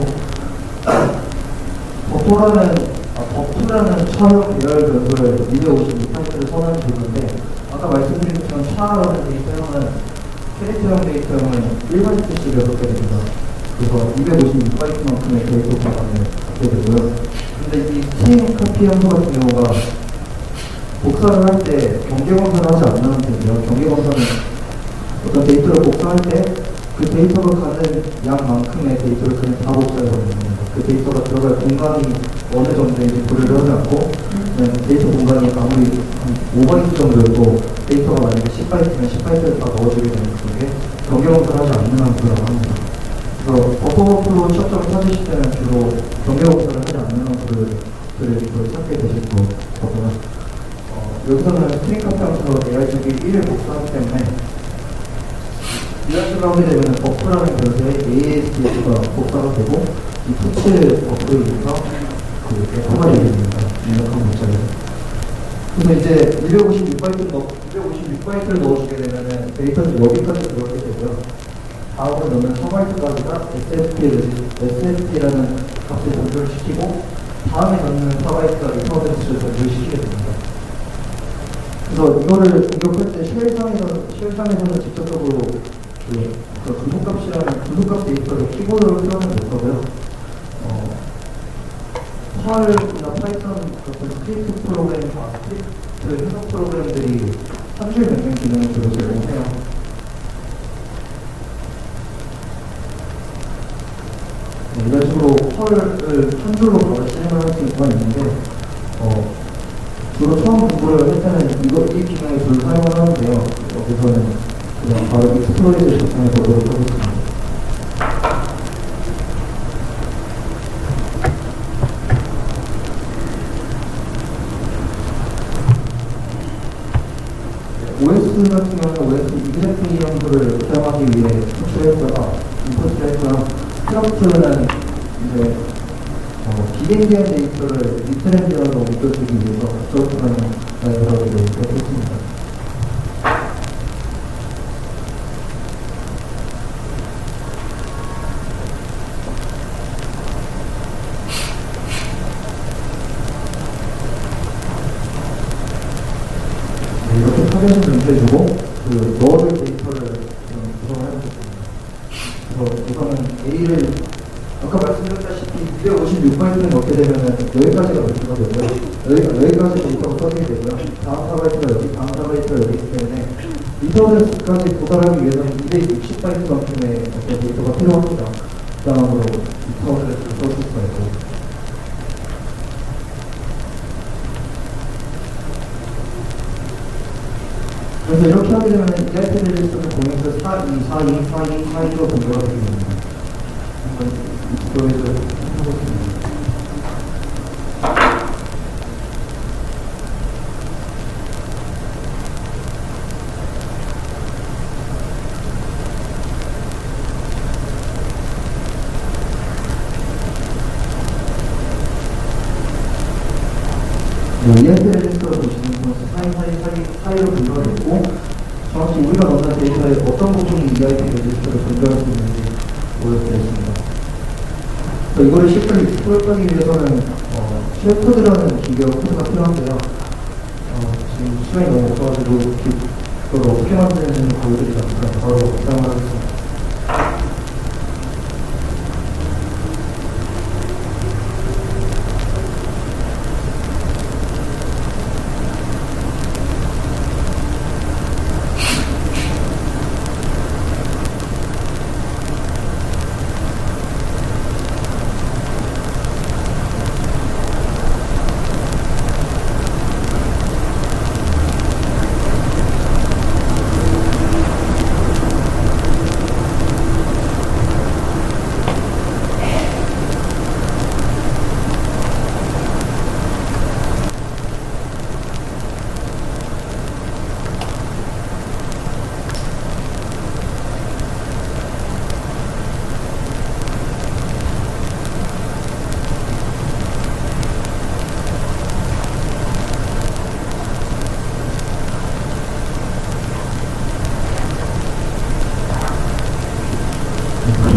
버프라는 차용 배열 변수를 256파이트를 선언해 줬는데 아까 말씀드린 것처럼 차라는 데이터형은 캐릭터형 데이터형은 1바이트씩 6개 됩니다. 그래서 256바이트만큼의 데이터 파악을 갖게 되고요. 근데 이 스트링 카피 함수 같은 경우가 복사를 할 때 경계검사를 하지 않는 되고요. 경계검사는 어떤 데이터를 복사할 때 그 데이터가 가는 양만큼의 데이터를 그냥 다 복사해버리는 겁니다. 그 데이터가 들어갈 공간이 어느 정도인지 고려를 하지 않고 그냥 데이터 공간이 아무리 한 5바이트 정도여도 데이터가 만약에 10바이트면 10바이트를 다 넣어주게 되는 그게 경계검사를 하지 않는 함수라고 합니다. 그래서 버퍼 오버플로우 시험점을 찾으실 때는 주로 경계검사를 하지 않는 함수를 이걸 찾게 되실 거고요. 여기서는 스크린 카페하면서 AI 쪽이 1을 복사하기 때문에 이런 식으로 하게 되면 버프라는 것에 ASD가 복사가 되고 이 터치 버프에 의해서 그 F가 되겠습니다. 입력한 문자에서. 그래서 이제 256바이트를 넣어주게 되면은 데이터는 여기까지 들어가게 되고요. 다음으로 넣는 4바이트까지가 SFP라는 값을 연결시키고 다음에 넣는 4바이트가 리터넌스를 연결시키게 됩니다. 그래서 이거를 입력할 때 쉘상에서는 직접적으로 구속값 데이터를 키보드로 표현을 못하고요. 파일이나 파이썬 같은 스크립트 해석 프로그램들이 한 줄 명령 기능을 주로 제공해요. 이런 식으로 펄을 한 줄로 바로 실행을 할 수 있는데, 주로 처음 공부를 할 때는 이 기능을 주로 사용을 하는데요. 여기서는 그냥 바로 익스플로이트를 작성해 보도록 하겠습니다. OS 같은 경우는 OS exec 형식을 사용하기 위해 임포트를 했고요. 스크립트는 이제 비행기한 데이터를 리트렌지어로 옮겨주기 위해서 스크립트라는 라이브러리를 했습니다. 이렇게 파견을 연결해주고 넣어줄 데이터를 구성을 해보겠습니다. 그래서 우선은 A를 아까 말씀드렸다시피 256바이트를 넣게 되면 여기까지가 메시가 되고요. 여기까지 데이터가 써지게 되고요. 다음 4바이트가 여기, 다음 4바이트가 여기이기 때문에 리터넌스까지 도달하기 위해서는 260바이트만큼의 어떤 데이터가 필요합니다. 그 다음으로 리터넌스를 써줄 수가 있고. 그래서 이렇게 하게 되면 EIT를 쓰는 공역에서 424242로 분류가 되게 됩니다. 한번 익스플로이트를 해보겠습니다. EIT를 보시는 사이로 분류가 됐고, 정확히 우리가 넣는 데이터의 어떤 부분이 EIT 레지스터를 분류할 수 있는지 보여드리겠습니다. 이거를 실제로 익스플로이트하기 위해서는 쉘코드라는 기계와 코드가 필요한데요. 지금 시간이 너무 없어가지고 그걸 어떻게 만드는지 보여드리지 않고요. 바로 사용을 하겠습니다.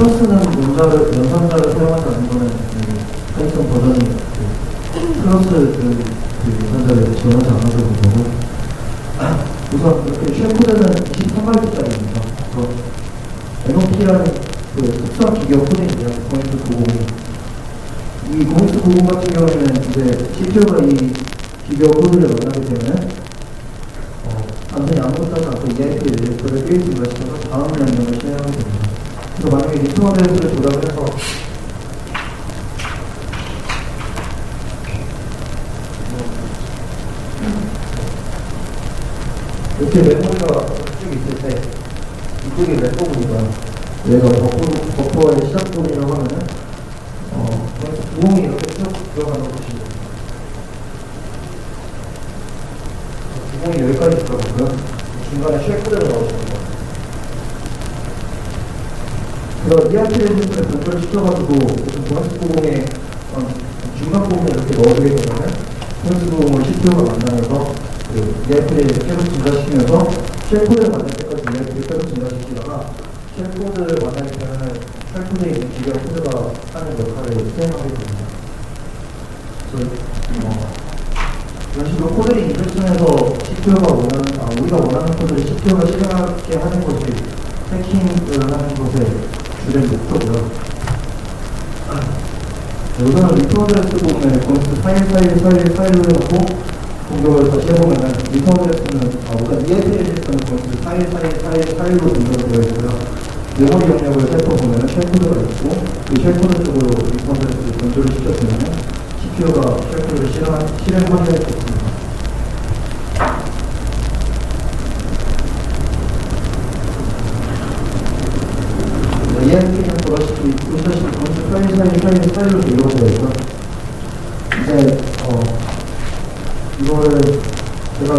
플러스는 연산자를 사용하지 않는 거는 파이썬 버전이 플러스 연산자를 지원하지 않아서 그런 거고, 우선 이렇게 쉘코드는 23바이트짜리입니다. 그래서 NOP라는 특수한 기계 코드인데요. 0x90. 이 0x90 같은 경우에는 이제 CPU가 이 기계 코드를 만나게 되면 단순히 아무것도 하지 않고 EIT 레지스터를 1 증가시켜서 다음 명령을 실행하게 됩니다. 그래서 만약에 리터넌스를 조작을 해서 이렇게 메모리가 쭉 있을 때 이쪽이 램버 부분이고요. 얘가 버퍼의 시작 부분이라고 하면은 구멍이 이렇게 쭉 들어가는 거 보시면 됩니다. 구멍이 여기까지 들어가고요. 중간에 쉘코드가 넣어주는 거예요. 그래서 ERP 레지스트를 변조를 시켜가지고 무슨 보너스 구멍에 중간 부분에 이렇게 넣어주게 되면은 보너스 구멍을 CPU가 만나면서 그 ERP를 계속 증가시키면서 쉘코드를 만날 때까지 ERP를 계속 증가시키다가 쉘코드를 만나게 되면은 쉘코드에 있는 기계 코드가 하는 역할을 수행하게 됩니다. 그래서 이런 식으로 코드를 인젝션해서 CPU가 우리가 원하는 코드를 CPU가 실행하게 하는 것이 해킹을 하는 것의 주된 목표고요. 우선은 리턴 어드레스 보면 건스 파일로 해놓고 공격을 다시 해보면은 리턴 어드레스는 우선 EIP 레지스트는 건스 파일로 분석되어 있고요. 메모리 영역을 살펴보면은 쉘코드가 있고 그 쉘코드 쪽으로 리턴 어드레스를 변조를 시켰으면은 CPU가 쉘코드를 실행하게 됐습니다. EIP는 보다시피 건스 파일로 이루어져 있고요. 이제 이거를 제가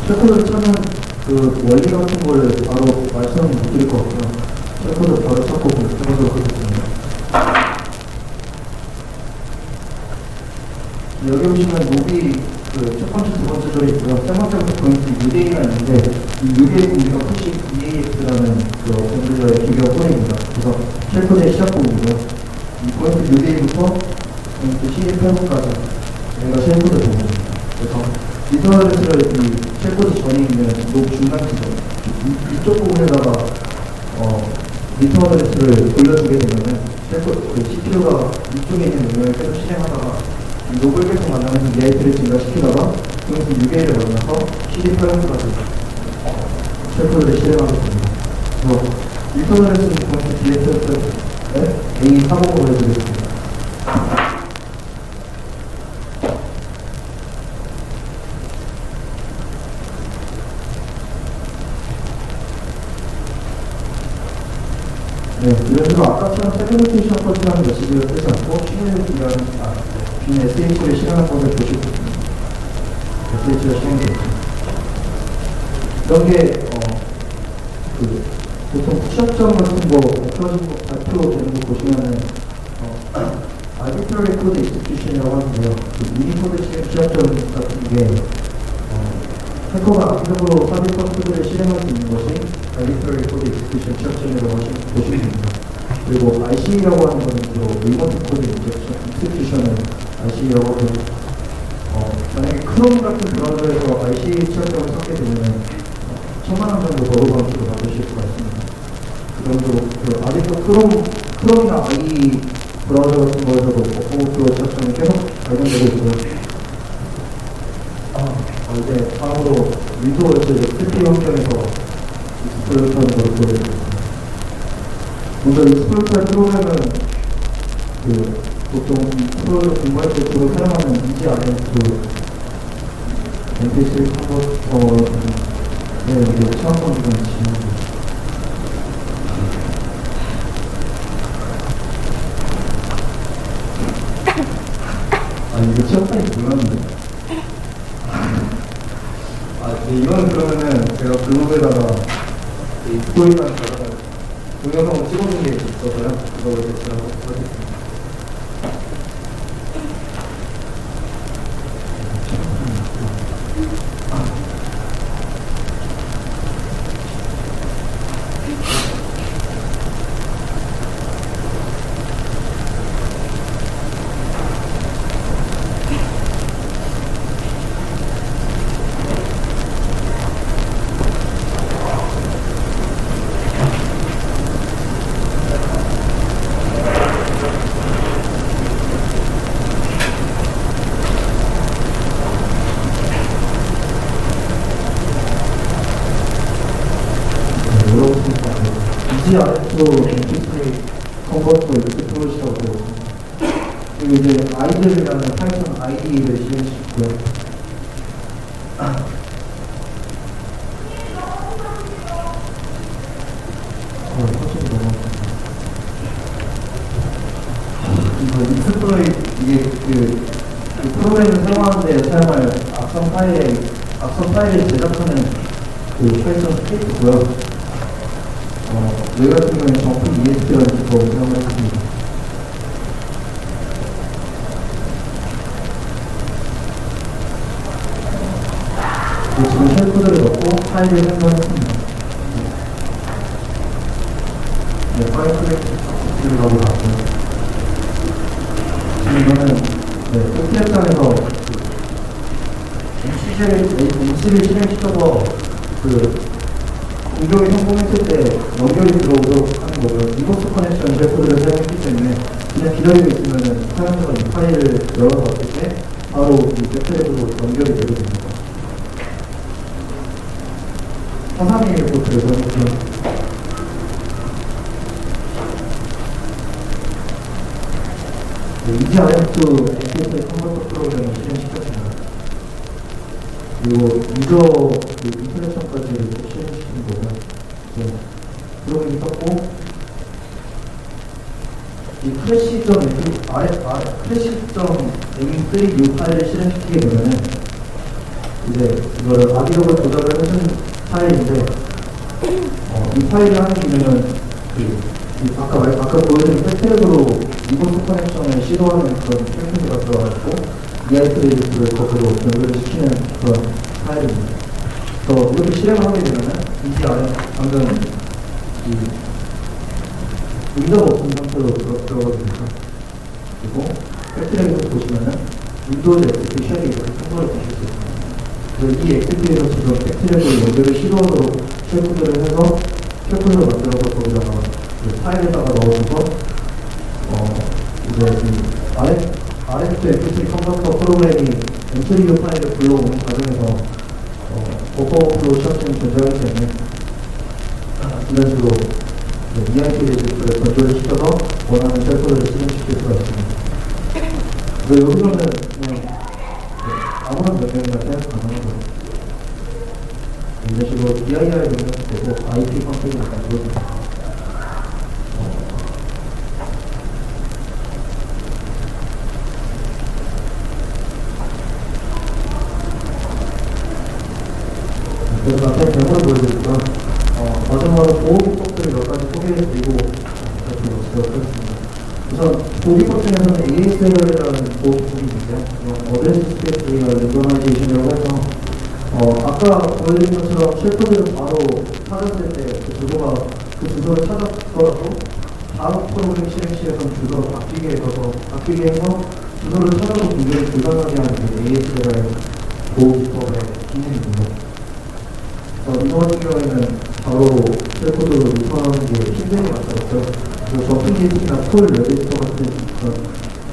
쉘코드를 찾는 그 원리 같은 거를 바로 말씀을 못 드릴 것 같고요. 쉘코드를 바로 찾고 해보도록 하겠습니다. 여기 보시면 몹이 그 첫 번째, 두 번째 절에 있고요. 세 번째부터 포인트 UDA가 있는데 이 UDA 공기가 푸시 EAX라는 그 밴들러의 기계가 뿌리입니다. 그래서 쉘코드의 시작 부분이고요. 이 포인트 UDA부터 포인트 CD8까지 여기가 쉘코드 부분입니다. 그래서 리터널레스를 이 쉘코드 전에 있는 몹 중간 지점 이쪽 부분에다가 리터널레스를 돌려주게 되면은 쉘코드 그 CPU가 이쪽에 있는 능력을 계속 실행하다가 몹을 계속 만나면서 EIP를 증가시키다가 여기서 UA를 만나서 CD8까지 쉘코드를 실행하게 됩니다. 그래서 리터널레스는 포인트 DSS에 A450으로 해드리겠습니다. 네, 이런 식으로 아까처럼 세그멘테이션 컷이라는 메시지를 쓰지 않고 빈 SH를 실행한 것을 보시고 있습니다. SH가 실행되어 있습니다. 이런 게 보통 시험점 같은 거 발표되는 거 보시면은 arbitrary code execution이라고 하는데요. 그 유니코드 시험점 같은 게 해커가 악의적으로 서비스 코드를 실행할 수 있는 것이 arbitrary code execution 시험점이라고 보시면 됩니다. 그리고 IC라고 하는 것은 주로 리모트 코드 execution을 IC라고 하고 만약에 크롬 같은 브라우저에서 IC 시험점을 찾게 되면 1000만 원 정도 버거방식으로 받으실 수가 있습니다. 그 정도로 아직도 크롬이나 IE 브라우저 같은 거에서도 오버플로우 시험점이 계속 발견되고 있고요. 이제 다음으로 윈도우에서 XP 환경에서 익스플로이트하는 걸 보여드리겠습니다. 먼저 익스플로이트 프로그램은 보통 이 프로그램을 공부할 때 주로 사용하는 EGRM2 MP3 컨버터에 이게 차원권 기반 지원입니다. 이거 시험판이 몰랐는데. 이거는 그러면은 제가 블로그에다가 이 스토리만 동영상을 찍어놓은 게 있어서요. 그거 이렇게 제가 하겠습니다. EGRM2 MP3 컨버터 익스플로이트라고 되어 있습니다. 그리고 이제 아이들이라는 파이썬 IDE를 실행시키고요. 솔직히 익스플로이트 이게 그 프로그램을 사용하는 데 사용할 악성 파일의 생각하는 그 파이썬 스크립트고요. 여기 같은 경우에는 정품 ESP라는 기법을 사용을 했습니다. 지금 쉘 코드를 넣고 파일을 생성했습니다. 네, 파일 크랙을 하고 나왔고요. 지금 이거는 소프트웨어에서 MC를 실행시켜서 공격이 성공했을 때 연결이 들어오도록 하는 거고요. 리버스 커넥션 쉘 코드를 사용했기 때문에 그냥 기다리고 있으면 사용자가 이 파일을 열어서 왔을 때 바로 이 웹트랙으로 연결이 되게 됩니다. 화상이에요, 그래서 EGRF API 컨버터 프로그램을 실행시켰습니다. 그리고 유저 인터랙션까지 실행시키는 거고요. 프로그램이 떴고, 이 크래시.m3u 파일을 실행시키게 되면은 이제 이거를 아디록을 조작을 해준 파일인데, 이 파일을 하는 기능은 아까 보여드린 팩트랙으로 리버스 커넥션을 시도하는 그런 팩트가 들어가지고 EIT를 거꾸로 연결을 시키는 그런 파일입니다. 그래서 이렇게 실행을 하게 되면은 방금 문제가 없는 상태로 들어가집니다. 그리고 팩트랙에서 보시면은 윈도우즈 XP 쉘이 이렇게 통보를 보실 수 있습니다. 그래서 이 XP에서 지금 팩트랙을 연결을 시도하도록 쉘코드를 해서 쉘코드를 만들어서 거기다가 파일에다가 넣어줘서 이제 RF MP3 컨버터 프로그램이 M3U 파일을 불러오는 과정에서 버퍼오버플로우 시스템이 존재하기 때문에 이런 식으로 EIT 레지스터를 건조를 시켜서 원하는 쉘코드를 실행시킬 수가 있습니다. 그래서 여기서는 그냥 아무런 명령이나 사용 가능하고요. 이런 식으로 DIR 명령도 되고 IP 컨택을 만들어줍니다. 그래서 앞에 데모를 보여드리고요. 마지막으로 보호 기법들을 몇 가지 소개해드리고 이렇게 하겠습니다. 우선 보호 기법 중에서는 ASLR이라는 보호 기법이 있는데요. 어드레스 스페이스 랜더마이제이션이라고 해서 아까 보여드린 것처럼 쉘코드를 바로 찾았을 때 그 주소를 찾았더라도 다음 프로그램 실행 시에선 주소가 바뀌게 해서 주소를 찾아도 분명히 불가능하게 하는 게 ASLR 보호 기법의 기능입니다. 이번 같은 경우에는 바로 쉘코드로 리턴하는 게 힘들게 만들었어요. 그래서 점핑 게이트나 폴 레지스터 같은 그런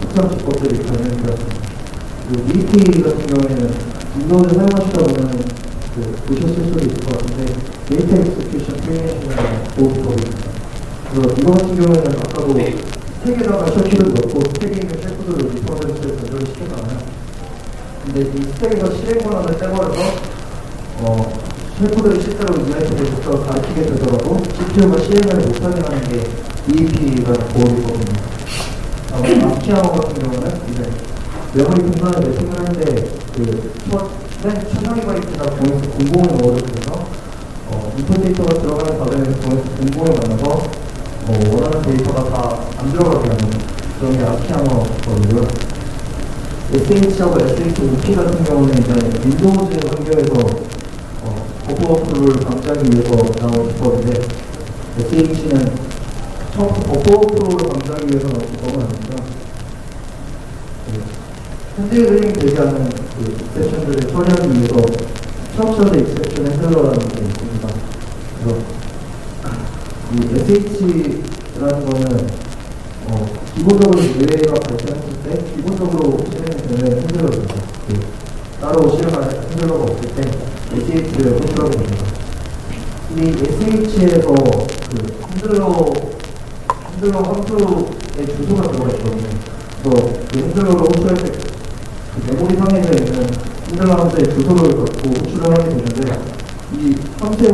특정 기법들이 관련되었습니다. 그리고 DP 같은 경우에는 윈도우를 사용하시다 보면 보셨을 수도 있을 것 같은데 데이터 엑스큐션 트레이닝이라는 보호 기법입니다. 그래서 이거 같은 경우에는 아까도 스택에다가 쉘코드를 넣고 스택에 있는 쉘코드를 리턴을 전달을 시켰잖아요. 근데 이 스택에서 실행 권한을 떼버려서 쉘코드를 실제로 EIT에서 가르치게 되더라도 CPU가 실행을 못하게 하는 게 DEP라는 보호기법입니다. 아키아워 같은 경우는 이제 메모리 공간을 매칭을 하는데 맨 1000MB나 공공을 넣어도 돼서 인풋 데이터가 들어가는 과정에서 공공을 만나서 원하는 데이터가 다 안 들어가게 하는 그런 게 아키아워거든요. SH하고 SHOP 같은 경우는 이제 윈도우즈 환경에서 버퍼오버플로우를 방지하기 위해서 나온 기법인데 SH는 버퍼오버플로우를 방지하기 위해서 나온 기법은 아닙니다. 핸들링 되지 않는 익셉션들을 처리하기 위해서 스트럭처드 익셉션 핸들러라는 게 있습니다. 그래서 이 SH라는 거는 기본적으로 예외가 발생했을 때 기본적으로 실행이 되는 핸들러입니다. 따로 실행할 핸들러가 없을 때 SH를 호출하게 됩니다. 이 SH에서 핸들러 함수의 주소가 들어가 있거든요. 그래서 핸들러를 호출할 때 메모리 상에서 있는 핸들러 함수의 주소를 갖고 호출을 하게 되는데 이 함수의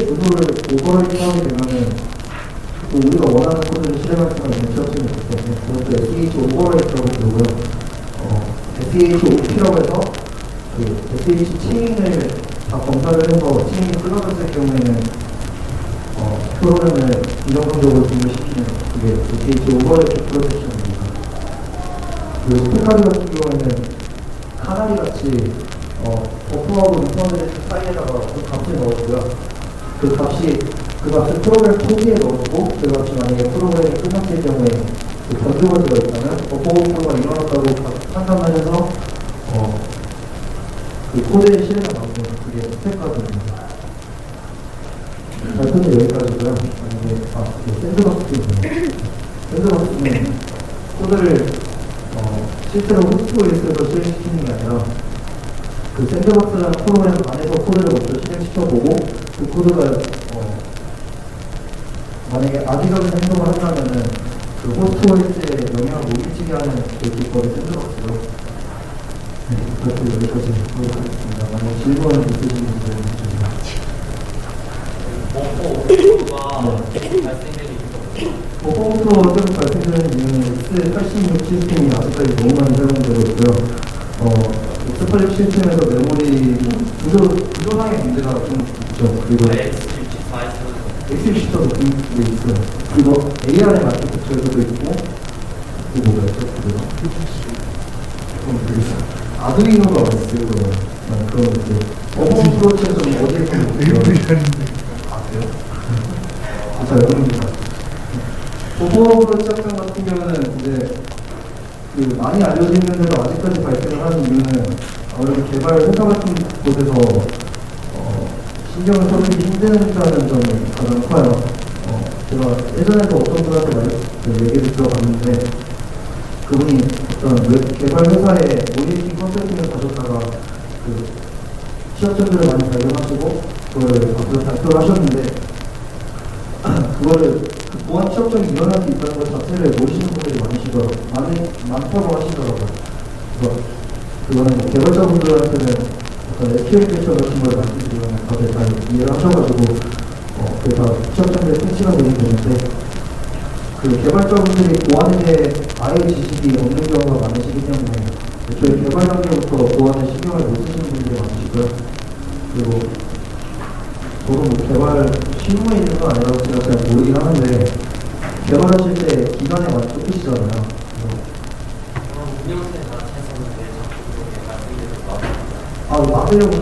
주소를 오버라이팅 하게 되면은 또 우리가 원하는 코드를 실행할 수가 있는 시스템이 있기 때문에 그것도 SH 오버라이트라고 부르고요. SHOP라고 해서 SH 체인을 다 검사를 해서 진행이 끊어졌을 경우에는 프로그램을 비정상적으로 종료시키는 그게 게이트 오버레이트 프로텍션입니다. 그 스펙카드 같은 경우에는 카나리 같이 버프하고 루퍼들 사이에다가 그 값을 넣었고요. 그 값을 프로그램 토지에 넣어주고 그 값이 만약에 프로그램이 끝났을 경우에 그 변수가 있다면 버퍼오버가 일어났다고 판단하셔서 그 코드에 실행을 나오는 그게 스펙카드입니다. 발표는 여기까지고요. 만약에 샌드박스도 샌드박스는 코드를 실제로 호스트OS에서 실행시키는 게 아니라 그 샌드박스라는 프로그램 안에서 코드를 먼저 실행시켜보고 그 코드가 만약에 악의적인 행동을 한다면은 그 호스트OS에 영향을 못 미치게 하는 그 기법이 샌드박스로 네, 그것도 여기까지 하도록 하겠습니다. 만약에 질문 있으신 분들은 주시면 버퍼오버가 계속 발생되는 이유는 X86 시스템이 아직까지 너무 많이 사용되고 있고요. X86 시스템에서 메모리 구조상의 문제가 좀 있죠. 그리고 X64도 그 있어요. 그리고 ARM 아키텍처에서도 있고 또 뭐가 있죠? 아두이노가 있어요. 그런 것들. 어퍼프로치에서는 어디에 있어요? 아, 그래요? 자, 여러분입니다. 버퍼오버로치 작전 같은 경우는 이제 그 많이 알려져 있는데도 아직까지 발생을 하는 이유는 아무래도 개발 회사 같은 곳에서 신경을 써주기 힘든다는 점이 가장 커요. 제가 예전에도 어떤 분한테 얘기를 들어봤는데 그분이 어떤 개발 회사에 모니팅 컨설팅을 가셨다가 그 취업전들을 많이 발견하시고 그걸 앞으로 발표를 하셨는데 그거를 그 보안 취업전이 일어날 수 있다는 것 자체를 모르시는 분들이 많다고 하시더라고요. 그래서 그거는 개발자분들한테는 어떤 SQL 패처 같은 걸 말씀드리면 다들 잘 이해를 하셔가지고 그게 다 취업전들의 패치가 되게 되는데 그 개발자분들이 보안에 대해 아예 지식이 없는 경우가 많으시기 때문에 애초에 개발 단계부터 보안에 신경을 못 쓰시는 분들이 많으시고요. 그리고 저도 뭐 개발 실무에 있는 건 아니라고 제가 잘 모르긴 하는데 개발하실 때 기간에 많이 쫓기시잖아요. 막으려고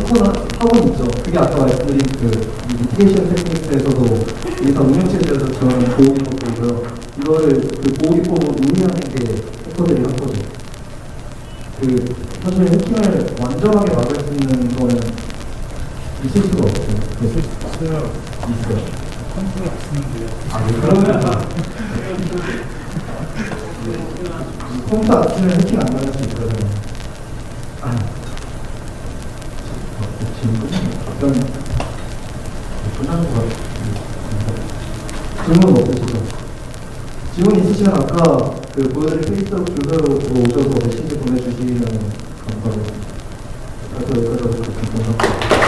하고는 있죠. 그게 아까 말씀드린 그 미티게이션 테크닉스에서도 일단 운영체제에서 저는 보호기법이고요. 이거를 그 보호기법으로 운영하는 게 해커들이 한 거죠. 그 사실 해킹을 완전하게 막을 수 있는 거는 있을 수가 없어요. 있어요. 있어요. 컴퓨터 안 쓰는데요. 네, 그러면 컴퓨터 안 쓰면 해킹 안 나갈 수 있거든요. 지금 끝나는 것 같아요. 질문 없으시죠? 질문 있으시면 아까 그 보여드린 페이스북 주소로 오셔서 메시지 보내주시면 감사하겠습니다. 여기까지 하도록 하겠습니다.